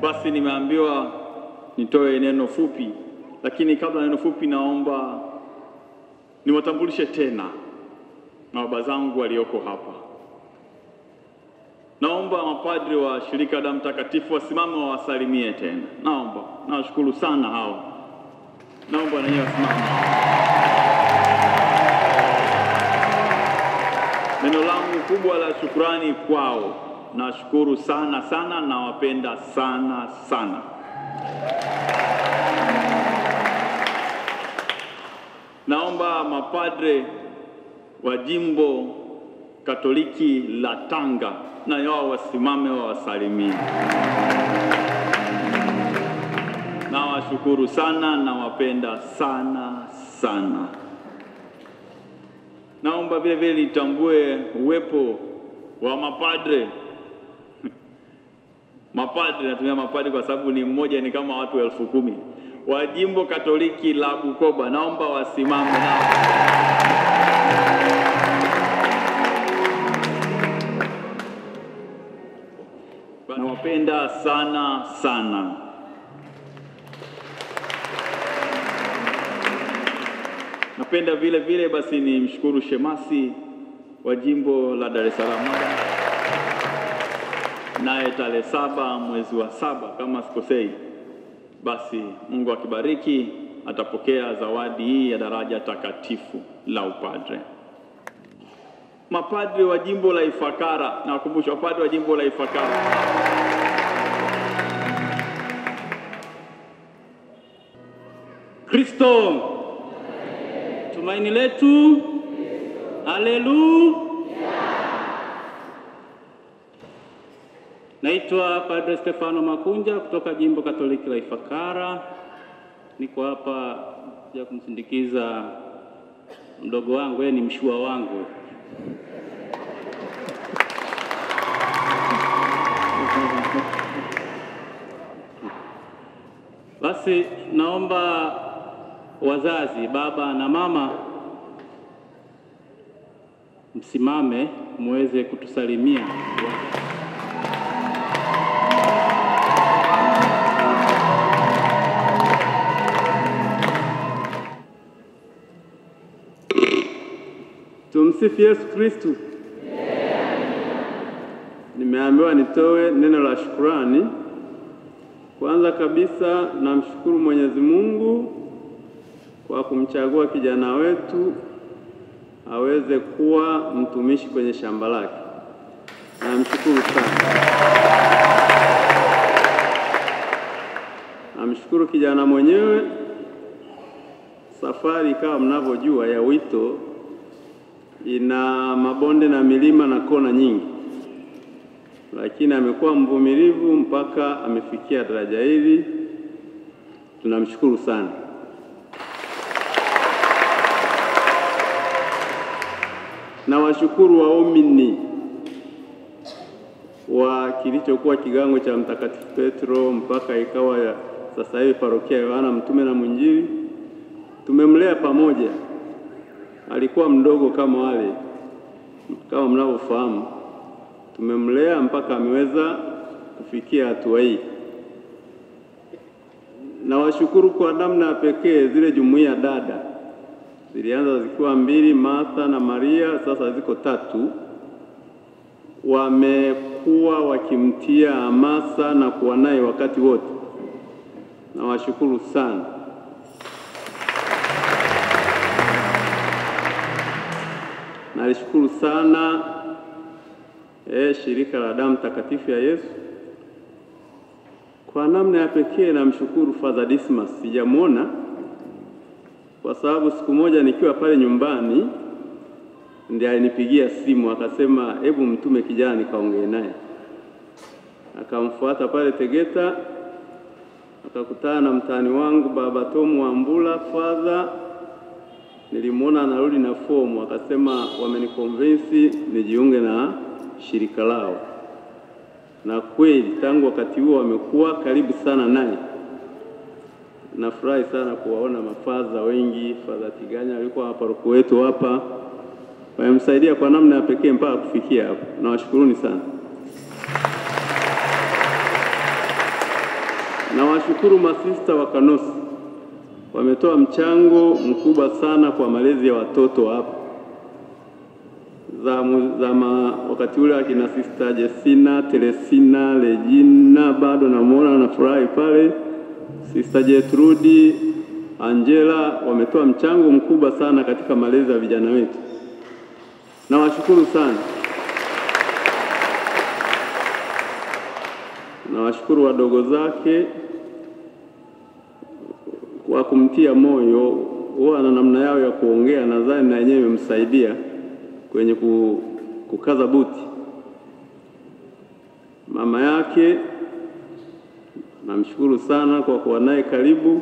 Basi nimeambiwa nitoe neno fupi, lakini kabla neno fupi naomba niwatambulishe tena na baba zangu walioko hapa. Naomba mapadri wa shirika damu takatifu wasimame wawasalimie tena. Naomba, nawashukuru sana hao. Naomba na nyinyi wasimame. Neno langu kubwa la shukrani kwao. Nashukuru sana sana, nawapenda sana sana. Naomba mapadre wa jimbo Katoliki la Tanga na yao wasimame wawasalimie. Nawashukuru sana, nawapenda sana sana. Naomba vile vile litambue uwepo wa mapadre. Mapadre, natumia mapadre kwa sababu ni mmoja ni kama watu 10,000. Wa jimbo Katoliki la Bukoba, naomba wasimame nao. Nawapenda sana sana. Napenda vile vile basi ni mshukuru shemasi wa jimbo la Dar es Salaam. Naye tarehe 7 mwezi wa 7 kama sikosei, basi Mungu akibariki atapokea zawadi hii ya daraja takatifu la upadre. Mapadri wa jimbo la Ifakara, na wakumbusha mapadri wa jimbo la Ifakara, Kristo tumaini letu. Haleluya. Naitwa Padre Stefano Makunja kutoka Jimbo Katoliki la Ifakara. Niko hapa ya kumsindikiza mdogo wangu, yeye ni mshua wangu. Basi naomba wazazi, baba na mama, msimame muweze kutusalimia. Tumsifu Yesu Kristo. Nimeambiwa nitoe neno la shukrani. Kwanza kabisa namshukuru Mwenyezi Mungu kwa kumchagua kijana wetu aweze kuwa mtumishi kwenye shamba lake. Namshukuru sana. Namshukuru kijana mwenyewe. Safari kama mnavyojua ya wito ina mabonde na milima na kona nyingi, lakini amekuwa mvumilivu mpaka amefikia daraja hili. Tunamshukuru sana. Na washukuru waumini wa kilichokuwa kigango cha Mtakatifu Petro mpaka ikawa ya sasa hivi parokia Yohana Mtume na Mwinjili. Tumemlea pamoja. Alikuwa mdogo kama wale, kama mnavyofahamu. Tumemlea mpaka ameweza kufikia hatua hii. Na washukuru kwa namna pekee zile jumuiya dada. Zilianza zikiwa 2, Martha na Maria, sasa ziko 3. Wamekuwa wakimtia hamasa na kuwa naye wakati wote. Na washukuru sana. Nalishukuru sana shirika la damu takatifu ya Yesu. Kwa namna ya pekee namshukuru Father Dismas. Sijamuona kwa sababu siku moja nikiwa pale nyumbani ndiye alinipigia simu akasema hebu mtume kijana nikaongee naye. Akamfuata pale Tegeta, akakutana na mtani wangu Baba Tomu Wambula Father. Nilimuona anarudi na fomu, akasema wameniconvince nijiunge na shirika lao. Na kweli tangu wakati huo wamekuwa karibu sana naye. Nafurahi sana kuwaona mafaza wengi. Father Tiganya alikuwa paroko wetu hapa. Wamemsaidia kwa namna ya pekee mpaka kufikia hapo. Nawashukuruni sana. Na washukuru masista wa Kanosi. Wametoa mchango mkubwa sana kwa malezi ya watoto hapa. Wakati ule akina Sister Jesina, Teresina, Regina, bado namuona nafurahi pale. Sister Gertrude, Angela, wametoa mchango mkubwa sana katika malezi ya vijana wetu. Na washukuru sana. Na washukuru wadogo zake kwa kumtia moyo. Huwa na namna yao ya kuongea, nadhani na yenyewe imemsaidia kwenye kukaza buti. Mama yake namshukuru sana kwa kuwa naye karibu.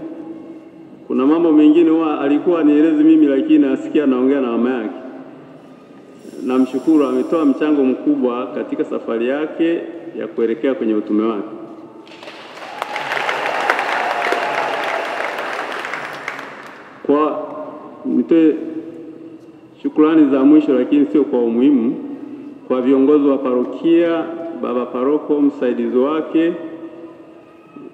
Kuna mambo mengine huwa alikuwa nielezi mimi lakini asikia naongea na mama yake. Namshukuru, ametoa mchango mkubwa katika safari yake ya kuelekea kwenye utume wake. Kwa nitoe shukrani za mwisho lakini sio kwa umuhimu, kwa viongozi wa parokia, baba paroko, msaidizi wake,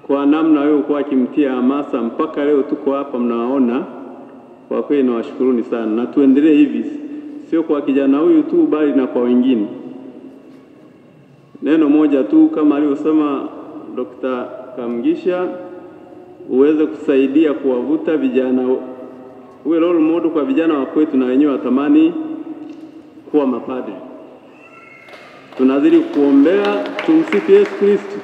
kwa namna wao kwa kimtia hamasa mpaka leo tuko hapa mnawaona. Kwa kweli nawashukuruni sana na tuendelee hivi, sio kwa kijana huyu tu bali na kwa wengine. Neno moja tu kama alivyosema Dr. Kamgisha, uweze kusaidia kuwavuta vijana, uwe role model kwa vijana wa kwetu na wenyewe watamani kuwa mapadri. Tunazidi kuombea. Tumsifu Yesu Kristo.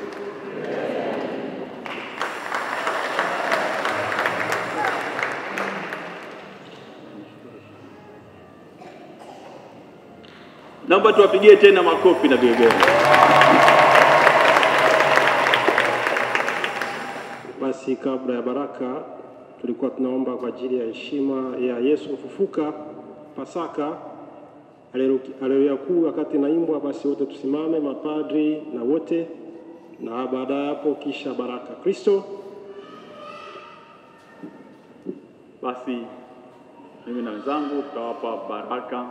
Naomba tuwapigie tena makofi na vigelegele. Basi kabla ya baraka tulikuwa tunaomba kwa ajili ya heshima ya Yesu mfufuka Pasaka. Haleluya kuu wakati naimbwa, basi wote tusimame, mapadri na wote, na baada ya hapo kisha baraka. Kristo. Basi mimi na wenzangu tutawapa baraka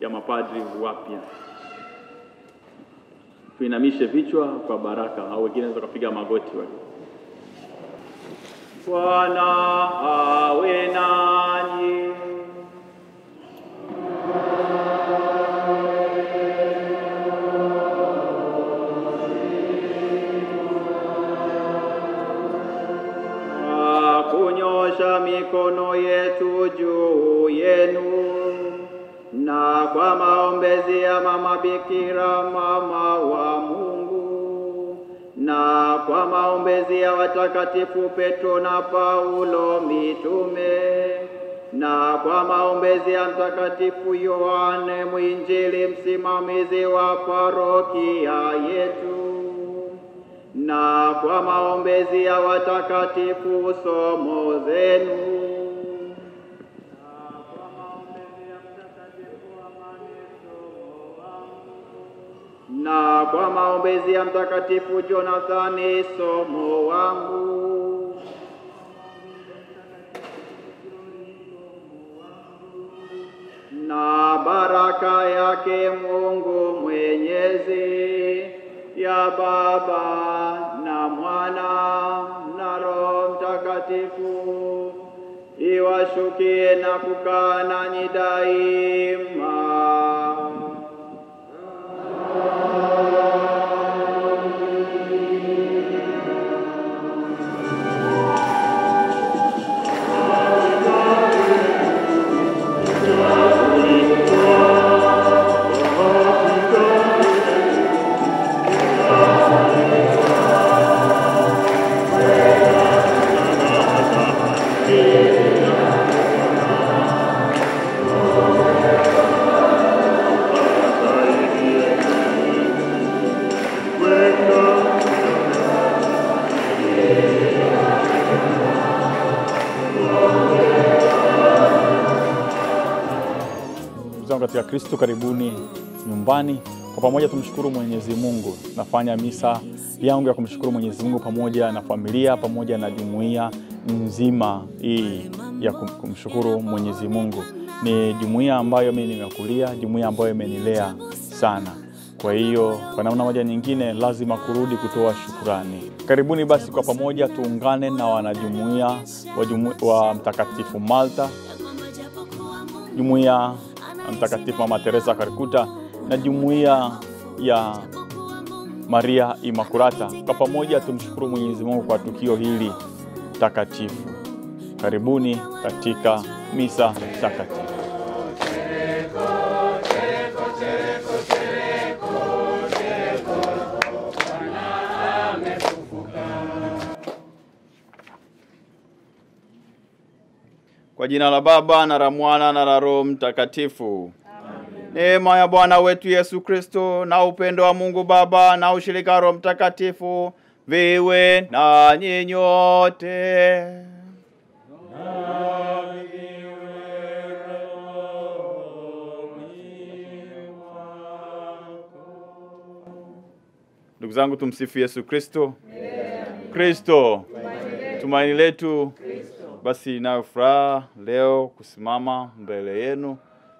ya mapadri wapya. Tuinamishe vichwa kwa baraka, au wengine wanaweza kupiga magoti wale. Bwana awe nanyi. Kunyosha mikono yetu juu yenu, na kwa maombezi ya Mama Bikira, mama wa Mungu, na kwa maombezi ya watakatifu Petro na Paulo mitume, na kwa maombezi ya Mtakatifu Yohane mwinjili msimamizi wa parokia yetu, na kwa maombezi ya watakatifu somo zenu, na kwa maombezi ya Mtakatifu Jonathani somo wangu, na baraka yake Mungu Mwenyezi, ya Baba na Mwana na Roho Mtakatifu, iwashukie na kukaa nanyi daima. Katika Kristo, karibuni nyumbani. Kwa pamoja tumshukuru Mwenyezi Mungu. Nafanya misa yangu ya kumshukuru Mwenyezi Mungu pamoja na familia, pamoja na jumuiya nzima hii ya kumshukuru Mwenyezi Mungu. Ni jumuiya ambayo mimi nimekulia, jumuiya ambayo imenilea sana. Kwa hiyo kwa namna moja nyingine lazima kurudi kutoa shukrani. Karibuni basi kwa pamoja tuungane na wanajumuiya wa Mtakatifu Malta, jumuiya Mtakatifu Mama Teresa Calcutta na jumuiya ya Maria Immaculata. Kwa pamoja tumshukuru Mwenyezi Mungu kwa tukio hili takatifu. Karibuni katika misa takatifu. Kwa jina la Baba na la Mwana na la Roho Mtakatifu. Neema ya Bwana wetu Yesu Kristo na upendo wa Mungu Baba na ushirika wa Roho Mtakatifu viwe nanyi nyote. Ndugu zangu, tumsifu Yesu Kristo. Kristo tumaini letu. Basi ninayo furaha leo kusimama mbele yenu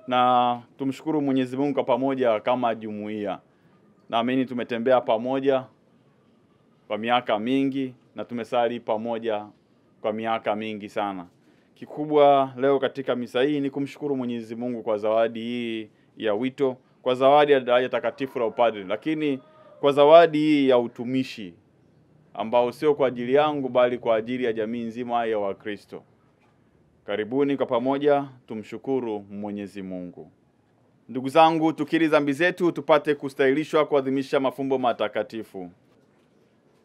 na tumshukuru Mwenyezi Mungu kwa pamoja kama jumuiya. Naamini tumetembea pamoja kwa miaka mingi na tumesali pamoja kwa miaka mingi sana. Kikubwa leo katika misa hii ni kumshukuru Mwenyezi Mungu kwa zawadi hii ya wito, kwa zawadi ya daraja takatifu la upadre, lakini kwa zawadi hii ya utumishi ambao sio kwa ajili yangu bali kwa ajili ya jamii nzima ya Wakristo. Karibuni kwa pamoja tumshukuru Mwenyezi Mungu. Ndugu zangu, tukiri dhambi zetu tupate kustahilishwa kuadhimisha mafumbo matakatifu.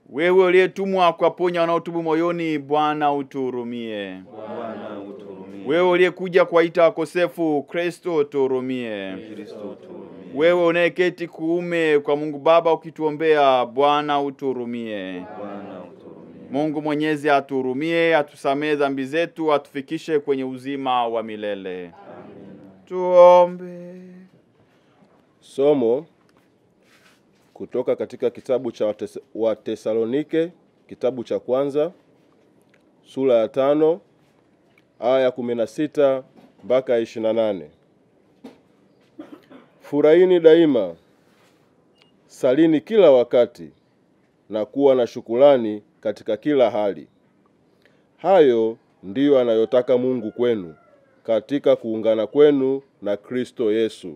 Wewe uliyetumwa kuwaponya wanaotubu moyoni, Bwana utuhurumie. Bwana utuhurumie. Wewe uliyekuja kuwaita wakosefu, Kristo utuhurumie. Kristo utuhurumie. Wewe unayeketi kuume kwa Mungu Baba ukituombea, Bwana utuhurumie. Mungu Mwenyezi atuhurumie, atusamehe dhambi zetu, atufikishe kwenye uzima wa milele. Tuombe. Somo kutoka katika kitabu cha Watesalonike, kitabu cha kwanza, sura ya 5, aya 16 mpaka 28. Furahini daima, salini kila wakati, na kuwa na shukrani katika kila hali. Hayo ndiyo anayotaka Mungu kwenu katika kuungana kwenu na Kristo Yesu.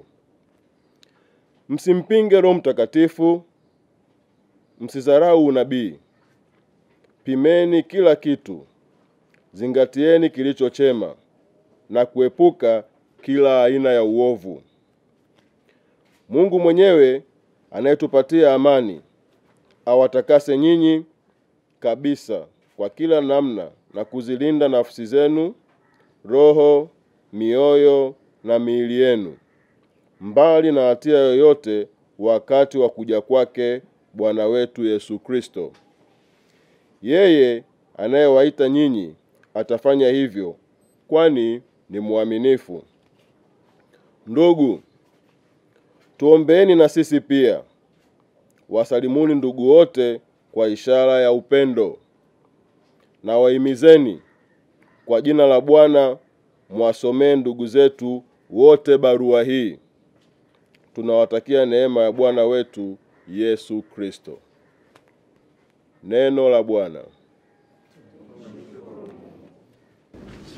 Msimpinge Roho Mtakatifu, msizarau unabii. Pimeni kila kitu, zingatieni kilicho chema, na kuepuka kila aina ya uovu. Mungu mwenyewe anayetupatia amani awatakase nyinyi kabisa kwa kila namna, na kuzilinda nafsi zenu, roho, mioyo na miili yenu, mbali na hatia yoyote, wakati wa kuja kwake Bwana wetu Yesu Kristo. Yeye anayewaita nyinyi atafanya hivyo, kwani ni mwaminifu. Ndugu, tuombeeni na sisi pia. Wasalimuni ndugu wote kwa ishara ya upendo. Na wahimizeni kwa jina la Bwana, mwasomee ndugu zetu wote barua hii. Tunawatakia neema ya Bwana wetu Yesu Kristo. Neno la Bwana.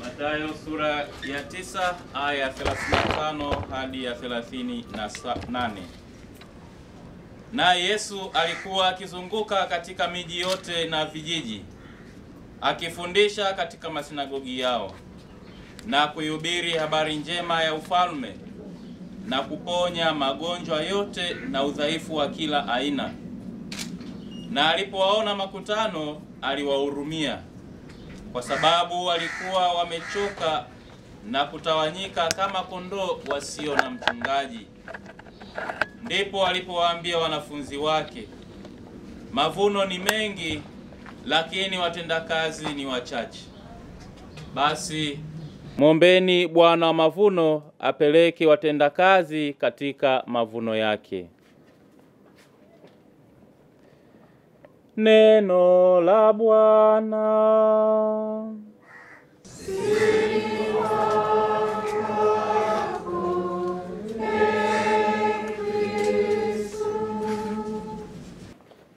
Mathayo sura ya 9 aya 35 hadi ya 38. Na Yesu alikuwa akizunguka katika miji yote na vijiji, akifundisha katika masinagogi yao, na kuhubiri habari njema ya ufalme, na kuponya magonjwa yote na udhaifu wa kila aina. Na alipowaona makutano, aliwahurumia, kwa sababu walikuwa wamechoka na kutawanyika kama kondoo wasio na mchungaji. Ndipo alipowaambia wanafunzi wake, mavuno ni mengi, lakini watendakazi ni wachache. Basi mwombeni Bwana wa mavuno apeleke watendakazi katika mavuno yake. Neno la Bwana.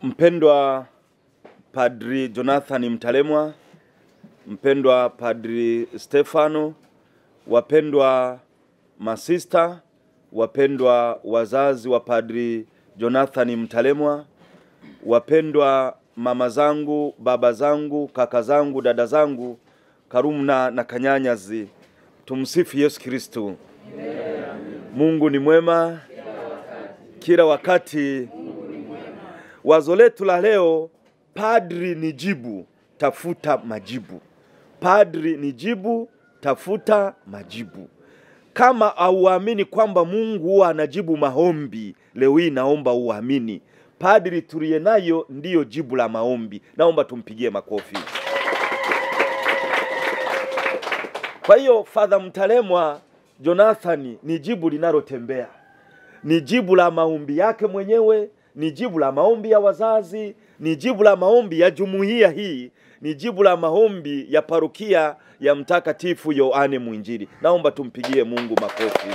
Mpendwa Padri Jonathan Mtalemwa, mpendwa Padri Stefano, wapendwa masista, wapendwa wazazi wa Padri Jonathan Mtalemwa, wapendwa mama zangu, baba zangu, kaka zangu, dada zangu, karumna na kanyanyazi, tumsifu Yesu Kristo. Mungu ni mwema kila wakati. Wazo letu la leo, padri ni jibu, tafuta majibu. Padri ni jibu, tafuta majibu. Kama hauamini kwamba Mungu huwa anajibu maombi, leo hii naomba uamini. Padri tuliye nayo ndiyo jibu la maombi. Naomba tumpigie makofi. Kwa hiyo Father Mtalemwa Jonathan ni jibu linalotembea. Ni jibu la maombi yake mwenyewe, ni jibu la maombi ya wazazi, ni jibu la maombi ya jumuiya hii, ni jibu la maombi ya parokia ya Mtakatifu Yohane Mwinjili. Naomba tumpigie Mungu makofi.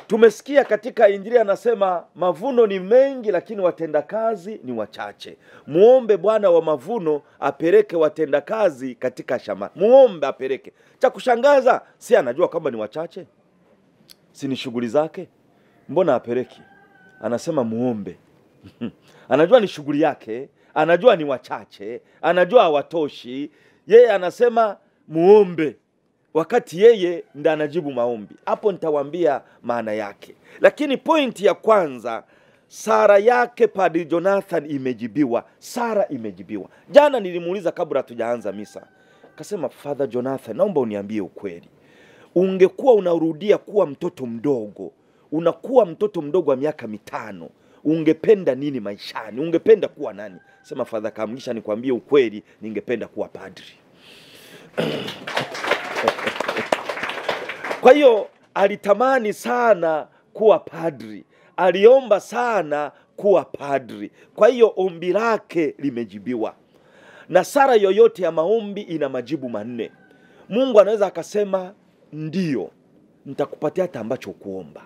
Tumesikia katika Injili anasema mavuno ni mengi, lakini watendakazi ni wachache. Muombe Bwana wa mavuno apeleke watendakazi katika shamba. Muombe apeleke. Cha kushangaza, si anajua kwamba ni wachache? Si ni shughuli zake? Mbona apeleki? Anasema muombe. Anajua ni shughuli yake, anajua ni wachache, anajua hawatoshi. Yeye anasema muombe, wakati yeye ndiye anajibu maombi. Hapo nitawaambia maana yake. Lakini pointi ya kwanza, sara yake Padri Jonathan imejibiwa. Sara imejibiwa. Jana nilimuuliza kabla tujaanza misa. Akasema, Father Jonathan, naomba uniambie ukweli. ungekuwa unarudia kuwa mtoto mdogo, unakuwa mtoto mdogo wa miaka 5, ungependa nini maishani? Ungependa kuwa nani? Sema Father Kamugisha, nikwambie ukweli, ningependa kuwa padri. Kwa hiyo alitamani sana kuwa padri, aliomba sana kuwa padri. Kwa hiyo ombi lake limejibiwa. Na sala yoyote ya maombi ina majibu 4. Mungu anaweza akasema ndio, nitakupatia hata ambacho kuomba.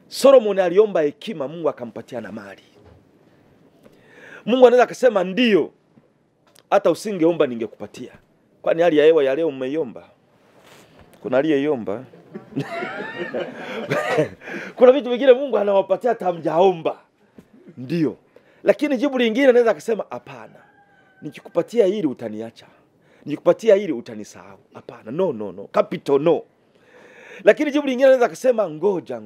Solomon aliomba hekima, Mungu akampatia na mali. Mungu anaweza akasema ndio, hata usingeomba ningekupatia. Kwani hali ya hewa ya leo umeiomba? Kuna aliyeiomba? Kuna vitu vingine Mungu anawapatia hata hamjaomba. Ndio. Lakini jibu lingine anaweza akasema hapana, nikikupatia hili utaniacha, nikikupatia hili utanisahau. Hapana, no, capital no. Lakini jibu lingine anaweza akasema ngoja,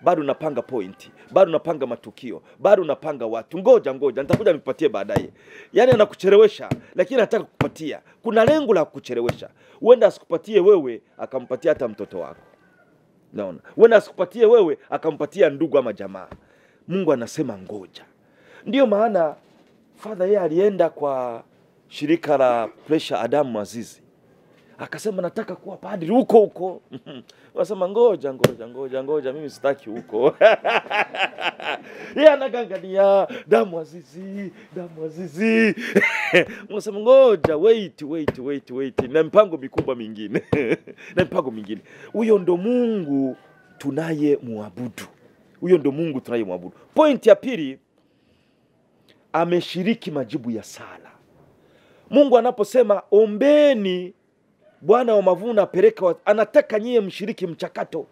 bado napanga pointi, bado napanga matukio, bado napanga watu, ngoja nitakuja nikupatie baadaye. Yani anakuchelewesha, lakini anataka kukupatia. Kuna lengo la kukuchelewesha. Huenda asikupatie wewe, akampatia hata mtoto wako. Naona. Huenda asikupatie wewe, akampatia ndugu ama jamaa. Mungu anasema ngoja. Ndio maana Father yeye alienda kwa shirika la Pressure Adamu Azizi, akasema nataka kuwa padri huko. Wasema ngoja, mimi sitaki huko. Yeye anagangania damu Azizi. Wasema ngoja, wait. Na mpango mikubwa mingine. Huyo ndo Mungu tunayemwabudu. Point ya pili, ameshiriki majibu ya sala. Mungu anaposema ombeni Bwana wa mavuno apeleke, anataka nyie mshiriki mchakato.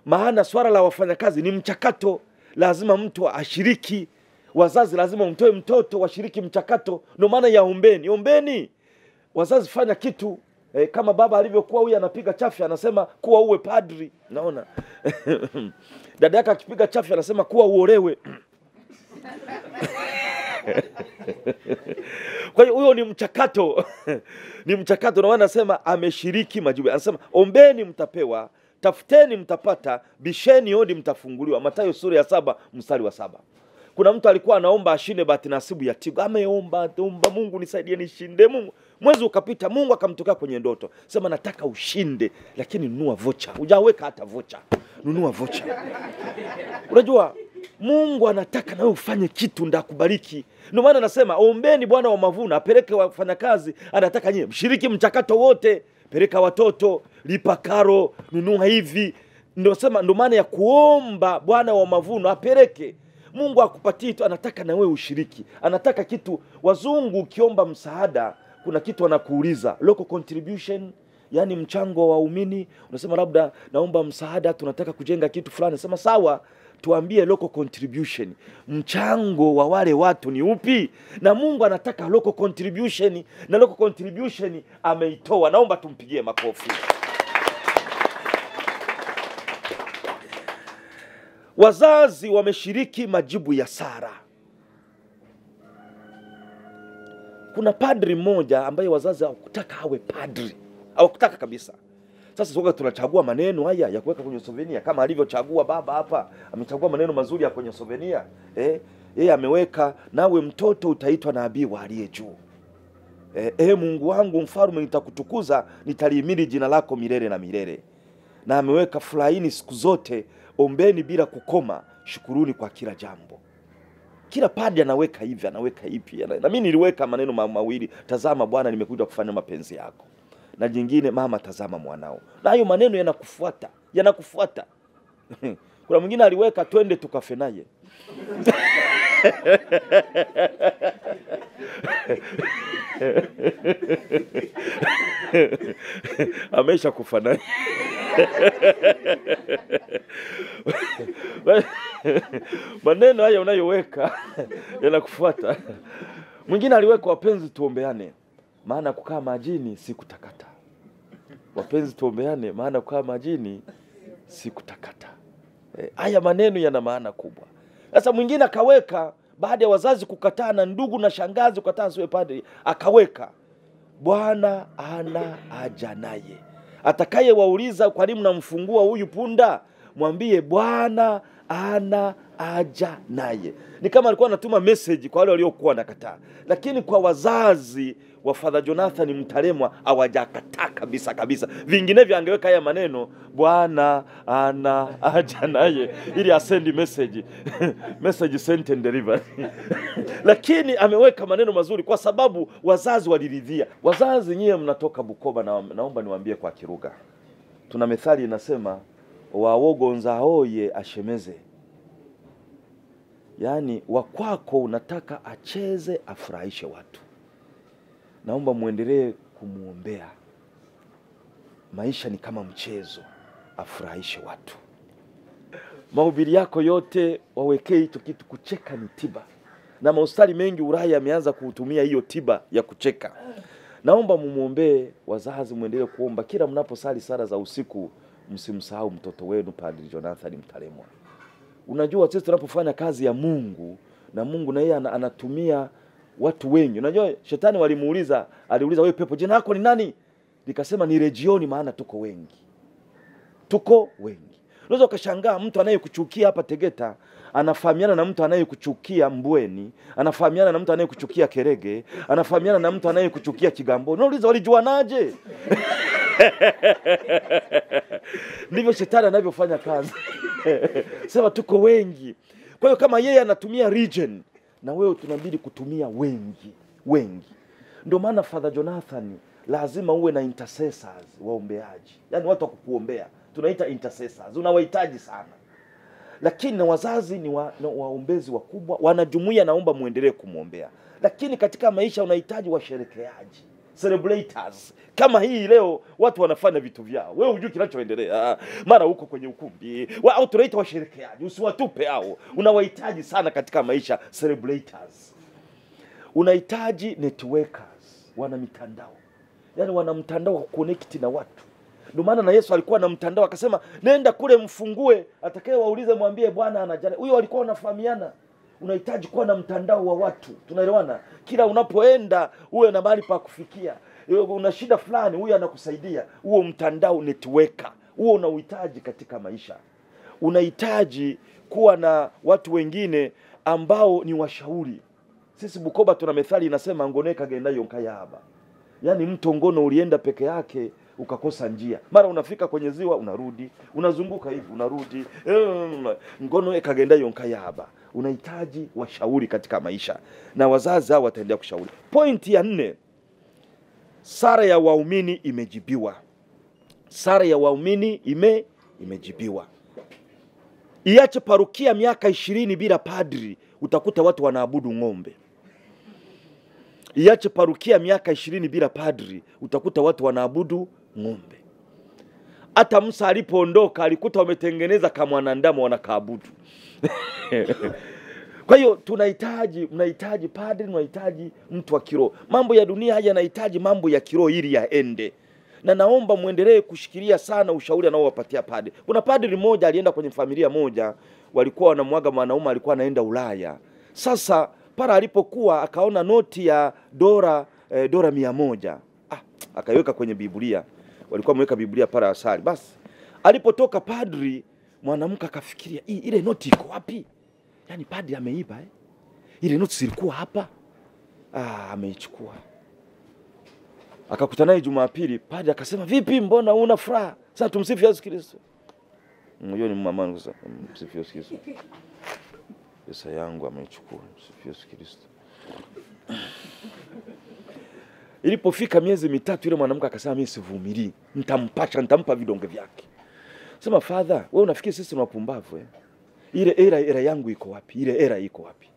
Maana swala la wafanyakazi ni mchakato, lazima mtu ashiriki. Wazazi lazima mtoe mtoto washiriki mchakato. Ndio maana ya ombeni. Wazazi fanya kitu. Kama baba alivyokuwa huyu anapiga chafya anasema kuwa uwe padri. Naona. Dada yake akipiga chafya anasema kuwa uolewe. Kwa hiyo huyo ni mchakato. Ndio maana anasema ameshiriki majibu. Anasema ombeni mtapewa, tafuteni mtapata, bisheni hodi mtafunguliwa. Mathayo sura ya 7 mstari wa 7. Kuna mtu alikuwa anaomba ashinde bahati nasibu ya Tigo. Ameomba, Mungu nisaidie nishinde. Mungu. Mwezi ukapita, Mungu akamtokea kwenye ndoto. Sema nataka ushinde, lakini nunua vocha. Hujaweka hata vocha. Nunua vocha. Unajua Mungu anataka na wewe ufanye kitu ndakubariki. Ndio maana anasema ombeni Bwana wa mavuno apeleke wafanyakazi. Anataka nyie mshiriki mchakato wote. Peleka watoto, lipa karo, nunua hivi. Ndio maana ya kuomba Bwana wa mavuno apeleke. Mungu akupatie tu, anataka na wewe ushiriki. Anataka kitu. Wazungu ukiomba msaada, kuna kitu anakuuliza, local contribution, yani mchango wa waumini. Unasema labda naomba msaada, tunataka kujenga kitu fulani. Sema sawa, tuambie local contribution, mchango wa wale watu ni upi? Na Mungu anataka local contribution, na local contribution ameitoa. Naomba tumpigie makofi. Wazazi wameshiriki majibu ya sala. Kuna padri mmoja ambaye wazazi hawakutaka awe padri. Hawakutaka kabisa. Sasa soka tunachagua maneno haya ya kuweka kwenye souvenir kama alivyochagua baba hapa. Amechagua maneno mazuri ya kwenye souvenir. Yeye ameweka nawe mtoto utaitwa nabii wa aliye juu. Mungu wangu mfalme, nitakutukuza, nitalihimidi jina lako milele na milele. Na ameweka furahini siku zote, ombeni bila kukoma, shukuruni kwa kila jambo. Kila padri anaweka hivi, anaweka hivi. Na mimi niliweka maneno mawili, tazama Bwana nimekuja kufanya mapenzi yako. Na jingine, mama tazama mwanao. Na hayo maneno yanakufuata. Kuna mwingine aliweka twende tukafe naye. Amesha kufa naye. Maneno haya unayoweka yanakufuata. Mwingine aliweka wapenzi tuombeane, maana kukaa majini si kutakata. Wapenzi tuombeane, maana kukaa majini si kutakata. Haya maneno yana maana kubwa. Sasa mwingine akaweka baada ya wazazi kukataa na ndugu na shangazi kukataa asiwe padri, akaweka Bwana ana haja naye. Atakaye wauliza kwa nini mnamfungua huyu punda, mwambie Bwana ana haja naye. Ni kama alikuwa anatuma message kwa wale waliokuwa nakataa. Lakini kwa wazazi wa Father Jonathan Mtalemwa hawajakataa kabisa kabisa. Vinginevyo angeweka haya maneno Bwana ana haja naye ili asend message message sent and delivered. Lakini ameweka maneno mazuri kwa sababu wazazi waliridhia. Wazazi nyie mnatoka Bukoba, na naomba niwaambie kwa Kiruga. Tuna methali inasema wawogonza hoye ashemeze. Yaani wakwako unataka acheze afurahishe watu. Naomba muendelee kumuombea. Maisha ni kama mchezo, afurahishe watu. Mahubiri yako yote wawekee hicho kitu, kucheka ni tiba. Na mahospitali mengi Ulaya yameanza kutumia hiyo tiba ya kucheka. Naomba mumuombee wazazi, muendelee kuomba kila mnaposali sala za usiku, msimsahau mtoto wenu Padre Jonathan Mtalemwa. Unajua sisi tunapofanya kazi ya Mungu, na Mungu na yeye anatumia watu wengi. Unajua shetani aliuliza wewe pepo, jina lako ni nani? Nikasema ni Legioni, maana tuko wengi. Tuko wengi. Unaweza ukashangaa mtu anayekuchukia hapa Tegeta anafahamiana na mtu anayekuchukia Mbweni, anafahamiana na mtu anayekuchukia Kerege, anafahamiana na mtu anayekuchukia Kigamboni. Unauliza walijuanaje? Ndivyo shetani anavyofanya kazi. Sema tuko wengi. Kwa hiyo kama yeye anatumia region, na wewe tunabidi kutumia wengi. Ndio maana Father Jonathan lazima uwe na intercessors, waombeaji. Yaani watu wa kukuombea. Tunaita intercessors. Unawahitaji sana. Lakini na wazazi ni waombezi wakubwa, wanajumuia, naomba muendelee kumuombea. Lakini katika maisha unahitaji washerekeaji, celebrators. Kama hii leo watu wanafanya vitu vyao, wewe hujui kinachoendelea, mara huko kwenye ukumbi. Wao tunaita washerekeaji, usiwatupe hao. Unawahitaji sana katika maisha, celebrators. Unahitaji networkers, wana mitandao. Yaani wana mtandao wa connect na watu. Ndio maana na Yesu alikuwa na mtandao, akasema nenda kule mfungue, atakaye waulize mwambie Bwana anajali. Huyo walikuwa wanafahamiana. Unahitaji kuwa na mtandao wa watu. Tunaelewana? Kila unapoenda uwe na mahali pa kufikia. Una shida fulani, huyo anakusaidia. Huo mtandao, networker. Huo unauhitaji katika maisha. Unahitaji kuwa na watu wengine ambao ni washauri. Sisi Bukoba tuna methali inasema ngoneka genda yonkaya haba. Yaani mto Ngono ulienda peke yake ukakosa njia. Mara unafika kwenye ziwa unarudi, unazunguka hivi unarudi. Ngono ekagenda yonkaya haba. Unahitaji washauri katika maisha, na wazazi hao wataendelea kushauri. Point ya 4. Sara ya waumini imejibiwa. Sara ya waumini imejibiwa. Iache parokia miaka 20 bila padri, utakuta watu wanaabudu ng'ombe. Iache parokia miaka 20 bila padri, utakuta watu wanaabudu ng'ombe. Hata Musa alipoondoka alikuta wametengeneza kama wanadamu wanakaabudu. Kwa hiyo mnahitaji padri, mnahitaji mtu wa kiroho. Mambo ya dunia haya yanahitaji mambo ya kiroho ili yaende. Na naomba muendelee kushikilia sana ushauri anaowapatia padri. Kuna padri mmoja alienda kwenye familia moja, walikuwa wanamwaga mwanaume, alikuwa anaenda Ulaya. Sasa para alipokuwa akaona noti ya dola 100. Akaiweka kwenye Biblia. Walikuwa wameweka Biblia para asali. Basi alipotoka padri, mwanamke akafikiria, ile noti iko wapi? Yaani padri ameiba ile noti zilikuwa hapa. Ameichukua. Akakutana naye Jumapili, padri akasema, "Vipi, mbona una furaha?" Sasa tumsifu Yesu Kristo. Huyo ni mama wangu sasa, msifu Yesu Kristo. Pesa yangu ameichukua, msifu Yesu Kristo. Ilipofika miezi 3 yule mwanamke akasema, "Mimi sivumilii, nitampa vidonge vyake." Sema, "Father, wewe unafikiri sisi ni wapumbavu Ile era yangu iko wapi? Ile era iko wapi?"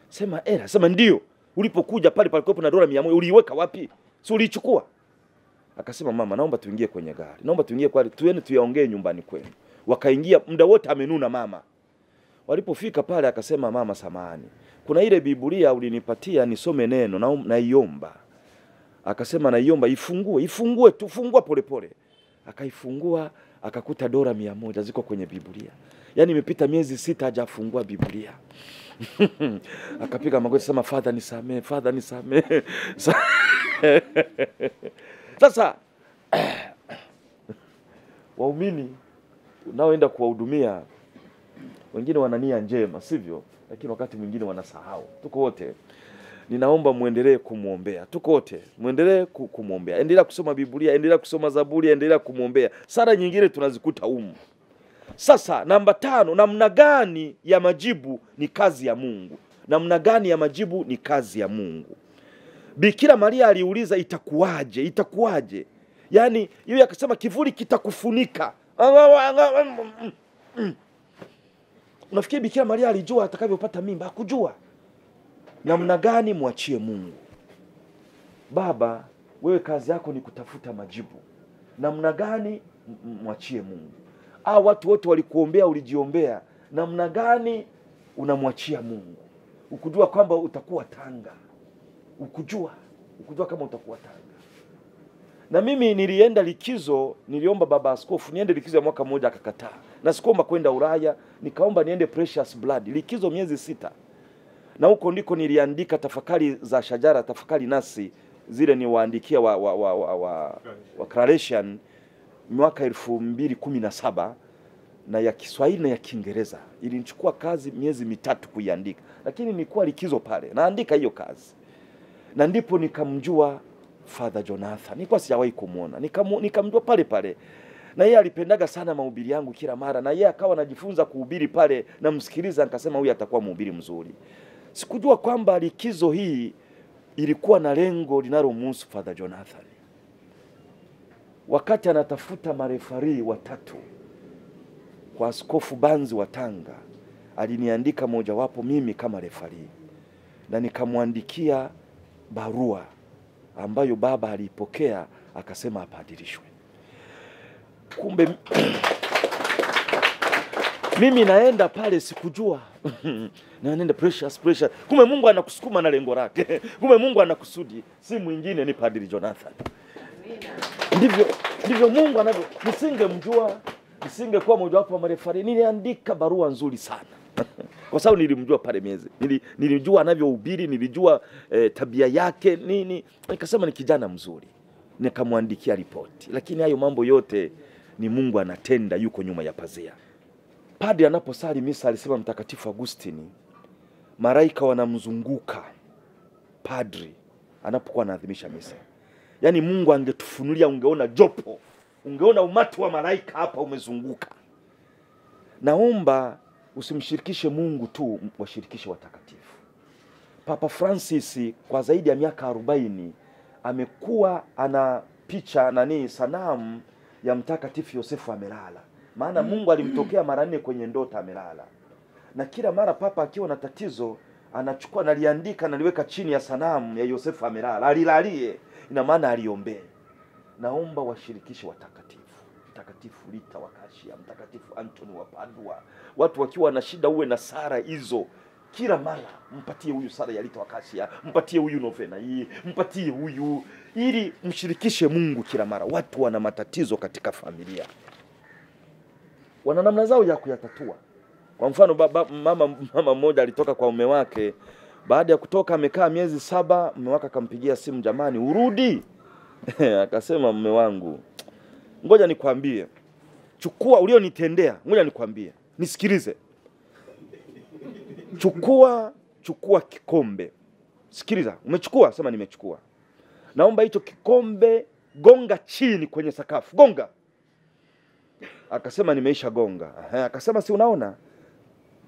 Sema, "Era." Sema, "Ndio. Ulipokuja pale palikuwa na dola 100, uliiweka wapi? Si uliichukua?" Akasema, "Mama, naomba tuingie kwenye gari. Naomba tuingie kwa tuende tuyaongee nyumbani kwenu." Wakaingia, muda wote amenuna mama. Walipofika pale akasema, "Mama, samahani, kuna ile Biblia ulinipatia nisome neno, naiomba." Akasema, "Naiomba ifungua polepole." Akaifungua, akakuta dola 100 ziko kwenye Biblia. Yaani imepita miezi 6 hajafungua Biblia. Akapiga magoti sema Father nisamee, Father nisamee. Sasa waumini unaoenda kuwahudumia wengine wana nia njema, sivyo? Lakini wakati mwingine wanasahau. Tuko wote. Ninaomba muendelee kumuombea. Tuko wote. Muendelee kumuombea. Endelea kusoma Biblia, endelea kusoma Zaburi, endelea kumuombea. Sala nyingine tunazikuta humu. Sasa namba 5, namna gani ya majibu ni kazi ya Mungu. Namna gani ya majibu ni kazi ya Mungu. Bikira Maria aliuliza itakuwaje? Itakuwaje? Yaani yeye akasema kivuli kitakufunika. Unafikiri Bikira Maria alijua atakavyopata mimba? Hakujua. Namna gani? Mwachie Mungu. Baba, wewe kazi yako ni kutafuta majibu. Namna gani? Mwachie Mungu. Watu wote walikuombea, ulijiombea. Namna gani? Unamwachia Mungu. Ukujua kwamba utakuwa Tanga. Ukujua kama utakuwa Tanga. Na mimi nilienda likizo, niliomba baba askofu niende likizo ya mwaka mmoja, akakataa. Na sikuomba kwenda Ulaya, nikaomba niende Precious Blood, likizo miezi 6. Na huko ndiko niliandika tafakari za shajara, tafakari nasi zile ni waandikia wa Claretian mwaka 2017, na ya Kiswahili na ya Kiingereza. Ilinichukua kazi miezi 3 kuiandika, lakini nilikuwa likizo pale naandika hiyo kazi. Na ndipo nikamjua Father Jonathan. Nilikuwa sijawahi kumuona. Nikamjua pale. Na yeye alipendaga sana mahubiri yangu kila mara, na yeye akawa anajifunza kuhubiri pale, na msikiliza nikasema huyu atakuwa mhubiri mzuri. Sikujua kwamba likizo hii ilikuwa na lengo linalomhusu Father Jonathan. Wakati anatafuta marefari 3 kwa Askofu Banzi wa Tanga, aliniandika mojawapo mimi kama refari, na nikamwandikia barua ambayo baba alipokea, akasema apadirishwe. Kumbe mimi naenda pale sikujua. Naenda precious. Kumbe Mungu anakusukuma na lengo lake. Kumbe Mungu anakusudi, si mwingine ni Padri Jonathan. Ndivyo Mungu anavyo. Nisingemjua, nisingekuwa mojawapo wa marefari. Niliandika barua nzuri sana. Kwa sababu nilimjua pale miezi. Nilijua anavyohubiri, nilijua tabia yake nini. Nikasema ni kijana mzuri. Nikamwandikia ripoti. Lakini hayo mambo yote ni Mungu anatenda, yuko nyuma ya pazia. Padri anaposali misa, alisema Mtakatifu Agustini, malaika wanamzunguka padri anapokuwa anaadhimisha misa. Yaani Mungu angetufunulia, ungeona jopo, ungeona umati wa malaika hapa umezunguka. Naomba usimshirikishe Mungu tu, washirikishe watakatifu. Papa Francis kwa zaidi ya miaka 40 amekuwa ana picha sanamu ya Mtakatifu Yosefu amelala. Maana Mungu alimtokea mara 4 kwenye ndoto amelala. Na kila mara papa akiwa na tatizo anachukua naliandika na liweka chini ya sanamu ya Yosefu amelala. Alilalie, ina maana aliombee. Naomba washirikishe watakatifu. Mtakatifu Rita wa Kashia, Mtakatifu Anthony wa Padua. Watu wakiwa na shida uwe na sara hizo. Kila mara mpatie huyu sara ya Rita wa Kashia, mpatie huyu novena hii, mpatie huyu, ili mshirikishe Mungu kila mara. Watu wana matatizo katika familia, wana namna zao ya kuyatatua. Kwa mfano mama mmoja alitoka kwa mume wake, baada ya kutoka amekaa miezi 7, mume wake akampigia simu, jamani urudi. Akasema mume wangu, ngoja nikwambie, chukua ulionitendea, ngoja nikwambie, nisikilize. Chukua kikombe. Sikiliza, umechukua? Sema nimechukua. Naomba hicho kikombe gonga chini kwenye sakafu, gonga. Akasema nimeisha gonga. Akasema si unaona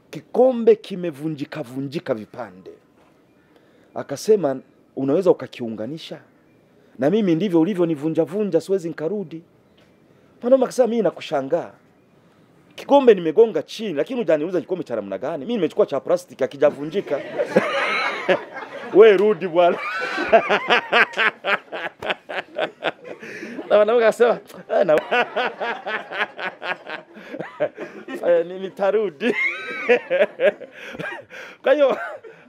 kikombe kimevunjika vipande. Akasema unaweza ukakiunganisha? Na mimi ndivyo ulivyonivunja, siwezi nikarudi. Mwanaume akasema mimi nakushangaa. Kikombe nimegonga chini, lakini hujaniuliza kikombe cha namna gani? Mimi nimechukua cha plastiki akijavunjika. Wewe rudi bwana. Na mwanamke akasema nitarudi. Kwa hiyo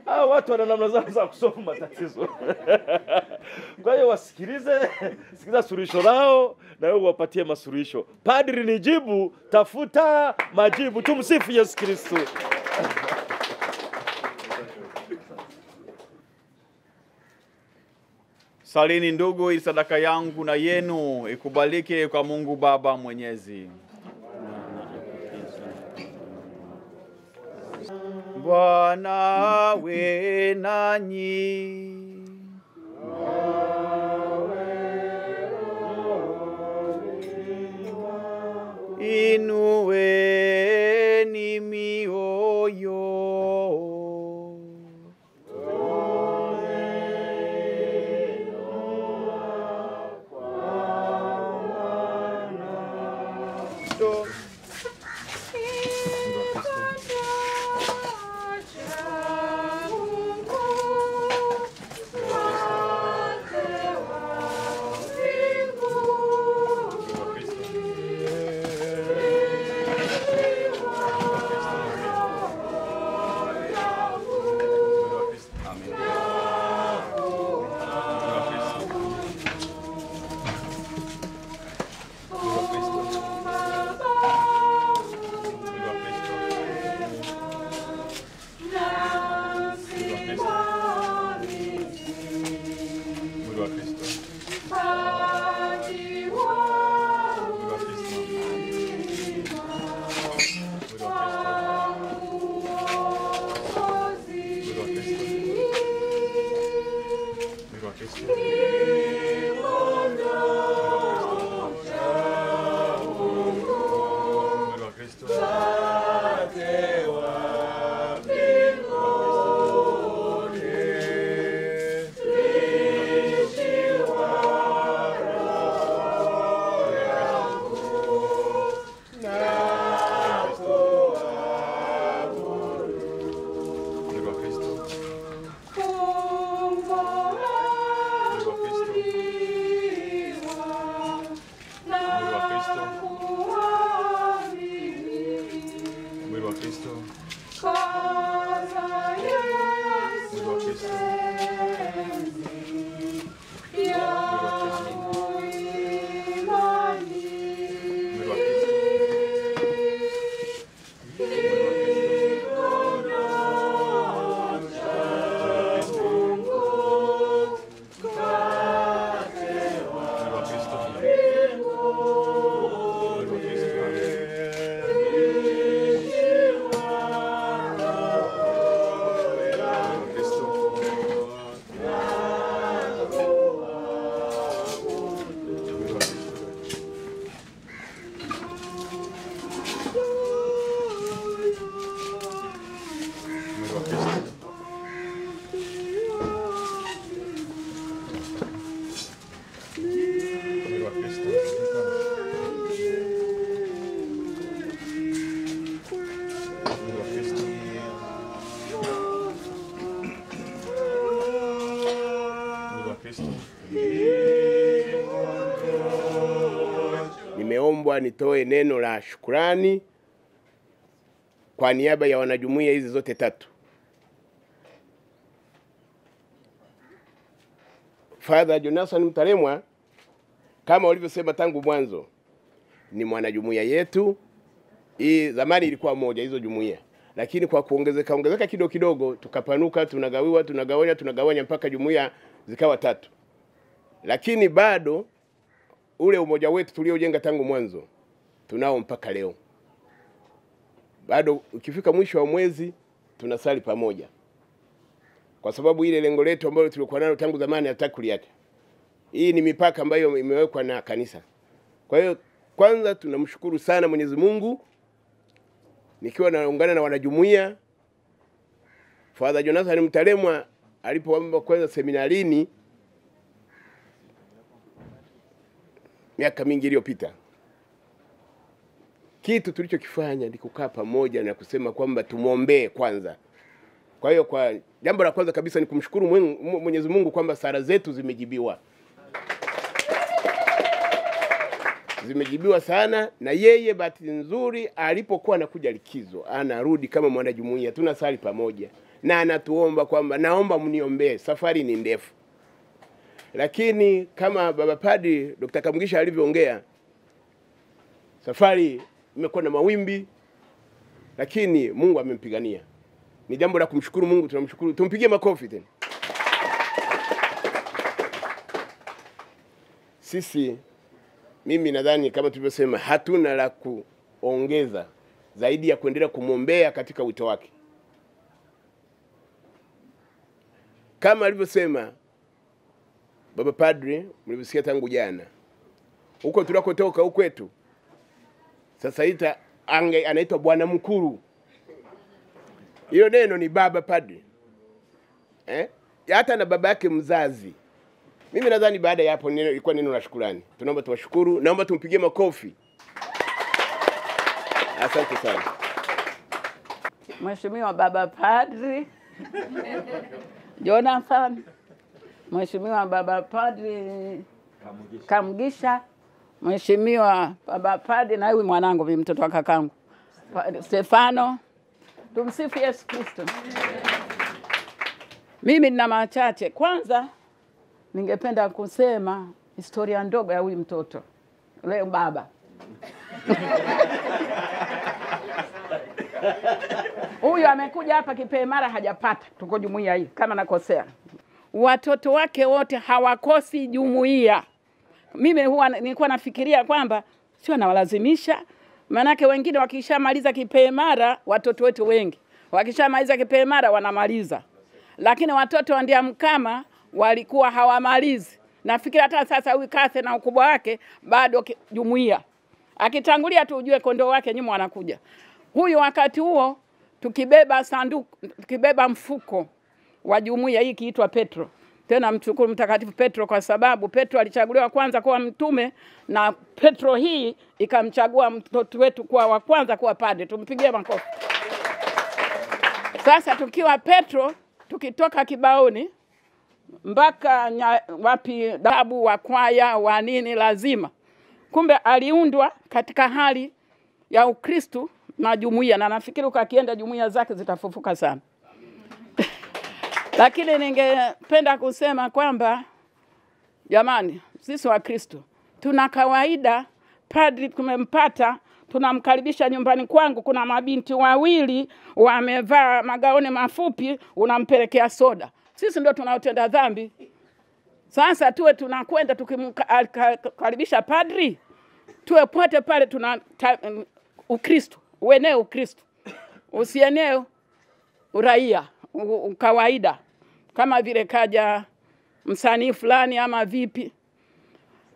watu wana namna zao za kusolve matatizo. Kwa hiyo sikiliza suluhisho lao na wewe uwapatie masuluhisho. Padri ni jibu, tafuta majibu. Tumsifu Yesu Kristo. Salini ndugu, ili sadaka yangu na yenu ikubalike kwa Mungu Baba Mwenyezi. Bwana awe nanyi. Inueni mioyo. Nimeombwa nitoe neno la shukrani kwa niaba ya wanajumuiya hizi zote tatu. Father Jonathan Mtalemwa, kama walivyosema tangu mwanzo, ni mwanajumuiya yetu. Hii zamani ilikuwa moja hizo jumuiya, lakini kwa kuongezeka kidogo tukapanuka, tunagawanya mpaka jumuiya zikawa tatu. Lakini bado ule umoja wetu tuliojenga tangu mwanzo tunao mpaka leo. Bado ukifika mwisho wa mwezi tunasali pamoja, kwa sababu ile lengo letu ambalo tulikuwa nalo tangu zamani hataki kuliacha. Hii ni mipaka ambayo imewekwa na kanisa. Kwa hiyo kwanza tunamshukuru sana Mwenyezi Mungu, nikiwa naungana na wanajumuiya. Father Jonathan Mtalemwa alipoomba kwanza seminarini miaka mingi iliyopita, kitu tulichokifanya ni kukaa pamoja na kusema kwamba tumuombee kwanza. Kwa hiyo kwa jambo la kwanza kabisa ni kumshukuru Mwenyezi Mungu kwamba sala zetu zimejibiwa. Zimejibiwa sana, na yeye bahati nzuri alipokuwa anakuja likizo, anarudi kama mwanajumuiya, tunasali pamoja. na anatuomba kwamba naomba mniombee, safari ni ndefu. Lakini kama baba padri Dr. Kamugisha alivyoongea, safari imekuwa na mawimbi, lakini Mungu amempigania. Ni jambo la kumshukuru Mungu, tunamshukuru. Tumpigie makofi tena. Sisi, mimi nadhani kama tulivyosema, hatuna la kuongeza zaidi ya kuendelea kumwombea katika wito wake. Kama alivyosema baba padri, mlivyosikia tangu jana, huko tunakotoka huko kwetu, sasa anaitwa bwana mkuru. Hilo neno ni baba padri. Hata na baba yake mzazi. Mimi nadhani baada ya hapo ilikuwa neno la shukrani. Tunaomba tuwashukuru, naomba tumpigie makofi. Asante sana. Mheshimiwa baba padri Jonathan, Mheshimiwa baba padri Kamugisha, Mheshimiwa baba padri na huyu mwanangu mimi mtoto wa kakangu Stefano. Tumsifu Yesu Kristo. Mimi nina machache. Kwanza ningependa kusema historia ndogo ya huyu mtoto. Leo baba. Huyu amekuja hapa kipaimara hajapata. Tuko jumuiya hii kama nakosea. Watoto wake wote hawakosi jumuiya. Mimi huwa nilikuwa nafikiria kwamba sio nawalazimisha. Manake wengine wakishamaliza kipaimara, watoto wetu wengi wakishamaliza kipaimara wanamaliza. Lakini watoto wa Ndiamkama walikuwa hawamalizi. Nafikiri hata sasa huyu Kathe na ukubwa wake bado jumuiya. Akitangulia tu ujue kondoo wake nyuma wanakuja. Huyu wakati huo tukibeba sanduku, tukibeba mfuko wa jumuiya hii kiitwa Petro. Tena mshukuru Mtakatifu Petro kwa sababu Petro alichaguliwa kwanza kuwa mtume na Petro hii ikamchagua mtoto wetu kuwa wa kwanza kuwa padre. Tumpigie makofi. Sasa tukiwa Petro, tukitoka Kibaoni mpaka wapi dabu wa kwaya wa nini lazima. Kumbe aliundwa katika hali ya Ukristo na jumuiya, na nafikiri ukakienda jumuiya zake zitafufuka sana. Lakini ningependa kusema kwamba jamani, sisi wa Kristo tuna kawaida. Padri tumempata, tunamkaribisha nyumbani kwangu, kuna mabinti wawili wamevaa magauni mafupi, unampelekea soda. Sisi ndio tunaotenda dhambi. Sasa tuwe tunakwenda tukimkaribisha padri, tuwe pote pale tuna Ukristo, ueneo Ukristo. Usieneo uraia, kawaida. Kama vile kaja msanii fulani ama vipi.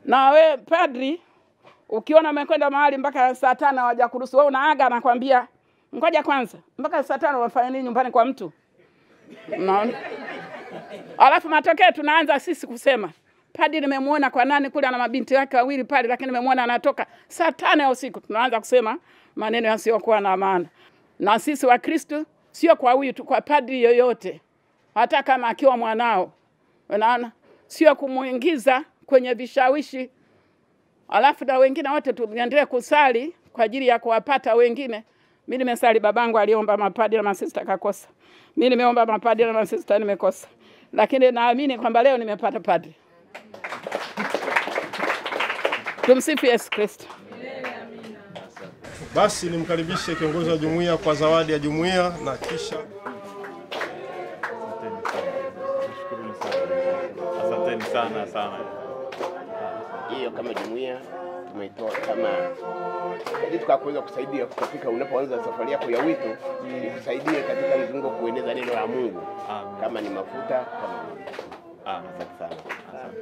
Na we padri, ukiona umekwenda mahali mpaka saa 5 hawajakuruhusu, wewe unaaga na kwambia ngoja kwanza. Mpaka saa 5 wafanya nini nyumbani kwa mtu? Unaona? Alafu matokeo tunaanza sisi kusema, padri nimemuona kwa nani kule ana mabinti wake wawili pale, lakini nimemuona anatoka saa 5 ya usiku. Tunaanza kusema maneno yasiyokuwa na maana. Na sisi wa Kristo sio kwa huyu tu, kwa padri yoyote. Hata kama akiwa mwanao. Unaona? Sio kumuingiza kwenye vishawishi. Alafu na wengine wote tuendelee kusali kwa ajili ya kuwapata wengine. Mimi nimesali, babangu aliomba mapadri na masista kakosa. Mimi nimeomba mapadri na masista nimekosa. Lakini naamini kwamba leo nimepata padri. Tumsifu Yesu Kristo. Basi nimkaribishe kiongozi wa jumuiya kwa zawadi ya jumuiya na kisha Asanteni sana sana. Hiyo kama jumuiya tumeitoa kama ili tukakuweza kusaidia katika unapoanza safari yako ya wito, ili kusaidie katika mzunguko kueneza neno la Mungu. Amen. Kama ni mafuta kama ni. Asante sana. Asante.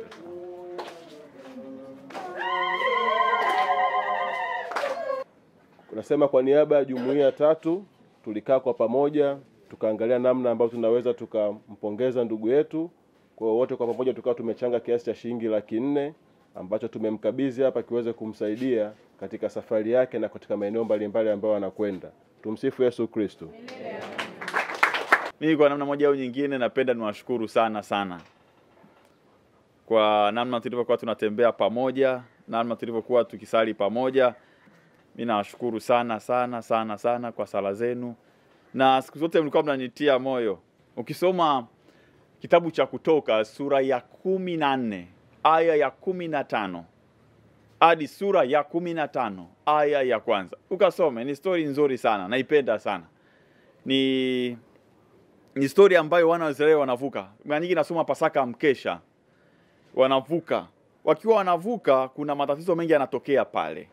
Kunasema kwa niaba ya jumuiya 3 tulikaa kwa pamoja tukaangalia namna ambayo tunaweza tukampongeza ndugu yetu. Kwa wote kwa pamoja tukawa tumechanga kiasi cha shilingi 400,000 ambacho tumemkabidhi hapa kiweze kumsaidia katika safari yake na katika maeneo mbalimbali ambayo anakwenda. Tumsifu Yesu Kristo. Mimi kwa namna moja au nyingine napenda niwashukuru sana sana kwa namna tulivyokuwa tunatembea pamoja, namna tulivyokuwa tukisali pamoja. Mimi nawashukuru sana sana sana sana kwa sala zenu. Na siku zote mlikuwa mnanitia moyo. Ukisoma kitabu cha Kutoka sura ya 14 aya ya 15 hadi sura ya 15 aya ya kwanza, ukasome. Ni story nzuri sana, naipenda sana. Ni story ambayo wana wa Israeli wanavuka. Mara nyingi nasoma Pasaka mkesha. Wanavuka. Wakiwa wanavuka, kuna matatizo mengi yanatokea pale.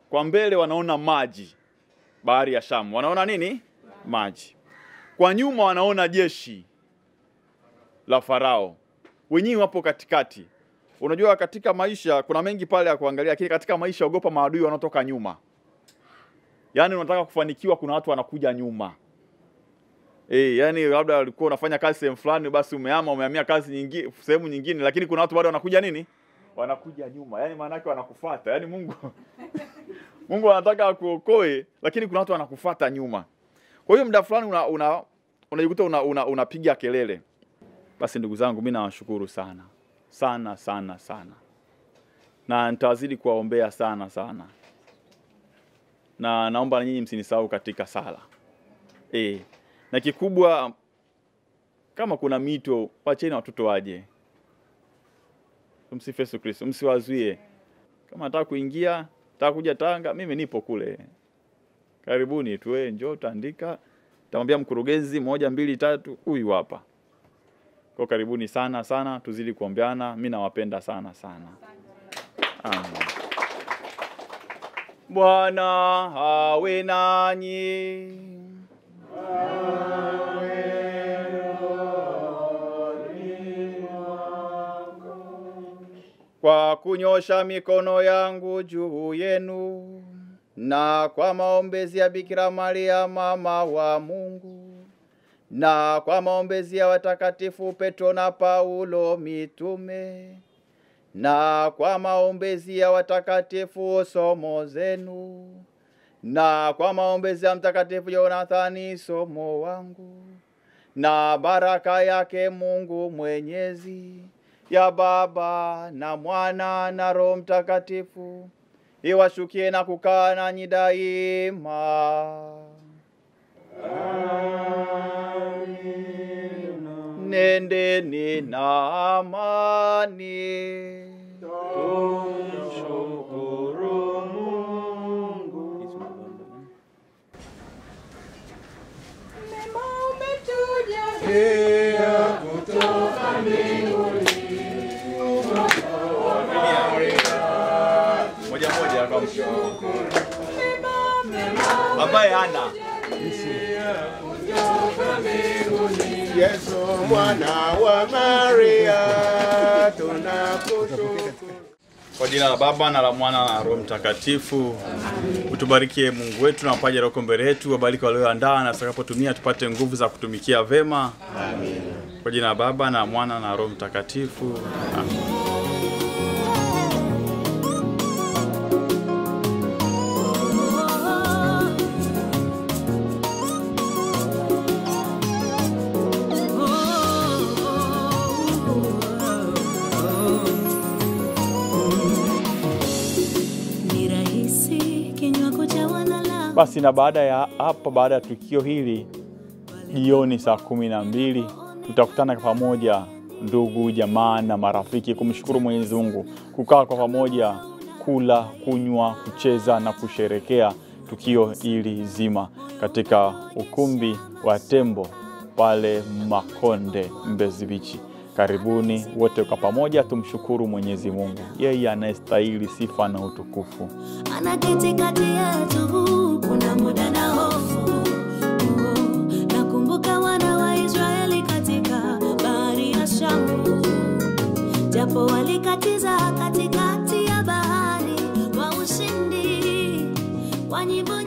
Kwa mbele wanaona maji, bahari ya Shamu. Wanaona nini? Maji. Kwa nyuma wanaona jeshi la Farao. Wenyewe wapo katikati. Unajua katika maisha kuna mengi pale ya kuangalia, lakini katika maisha ogopa maadui wanaotoka nyuma. Yaani unataka kufanikiwa, kuna watu wanakuja nyuma. Yani labda ulikuwa unafanya kazi sehemu fulani, basi umehamia kazi nyingine, sehemu nyingine, lakini kuna watu bado wanakuja nini? Wanakuja nyuma. Yani maana yake wanakufuata. Yani Mungu anataka akuokoe, lakini kuna watu wanakufuata nyuma. Kwa hiyo muda fulani unajikuta unapiga kelele. Basi ndugu zangu, mimi nawashukuru sana. Sana sana sana. Na nitawazidi kuwaombea sana sana. Na naomba nyinyi msinisahau katika sala. Na kikubwa, kama kuna mito, wacheni watoto waje. Tumsifu Yesu Kristo, msiwazuie. Kama nataka kuingia, nataka kuja Tanga, mimi nipo kule. Karibuni tu, njoo utaandika. Tamwambia mkurugenzi 1 2 3 huyu hapa. Kwa karibuni sana sana, tuzidi kuombeana. Mimi nawapenda sana sana. Amen. Bwana awe nanyi. Kwa kunyosha mikono yangu juu yenu na kwa maombezi ya Bikira Maria mama wa Mungu na kwa maombezi ya watakatifu Petro na Paulo mitume na kwa maombezi ya watakatifu somo zenu na kwa maombezi ya mtakatifu Yonathani somo wangu na baraka yake Mungu Mwenyezi ya Baba na Mwana na Roho Mtakatifu iwashukie na kukaa nanyi daima. Nendeni na amani. Tumshukuru Mungu. Neema umetujalia kutoka mbinguni. Moja akamshukuru. Ambaye ana Yesu mwana wa Maria tunakushukuru. Kwa jina la Baba na la Mwana na Roho Mtakatifu. Utubarikie Mungu wetu na mpaje roho mbele yetu, wabariki walioandaa na tutakapotumia tupate nguvu za kutumikia vema. Amen. Kwa jina la Baba na Mwana na Roho Mtakatifu. Amen. Basi na baada ya tukio hili, jioni saa 12 tutakutana pamoja, ndugu, jamaa na marafiki, kumshukuru Mwenyezi Mungu, kukaa kwa pamoja, kula, kunywa, kucheza na kusherekea tukio hili zima katika ukumbi wa Tembo pale Makonde, Mbezi Beach. Karibuni wote kwa pamoja, tumshukuru Mwenyezi Mungu, yeye anayestahili sifa na utukufu. Anaketi kati yetu, kuna muda na hofu. Nakumbuka wana wa Israeli katika bahari ya Shamu, japo walikatiza katikati ya bahari, kwa ushindi wa nyimbo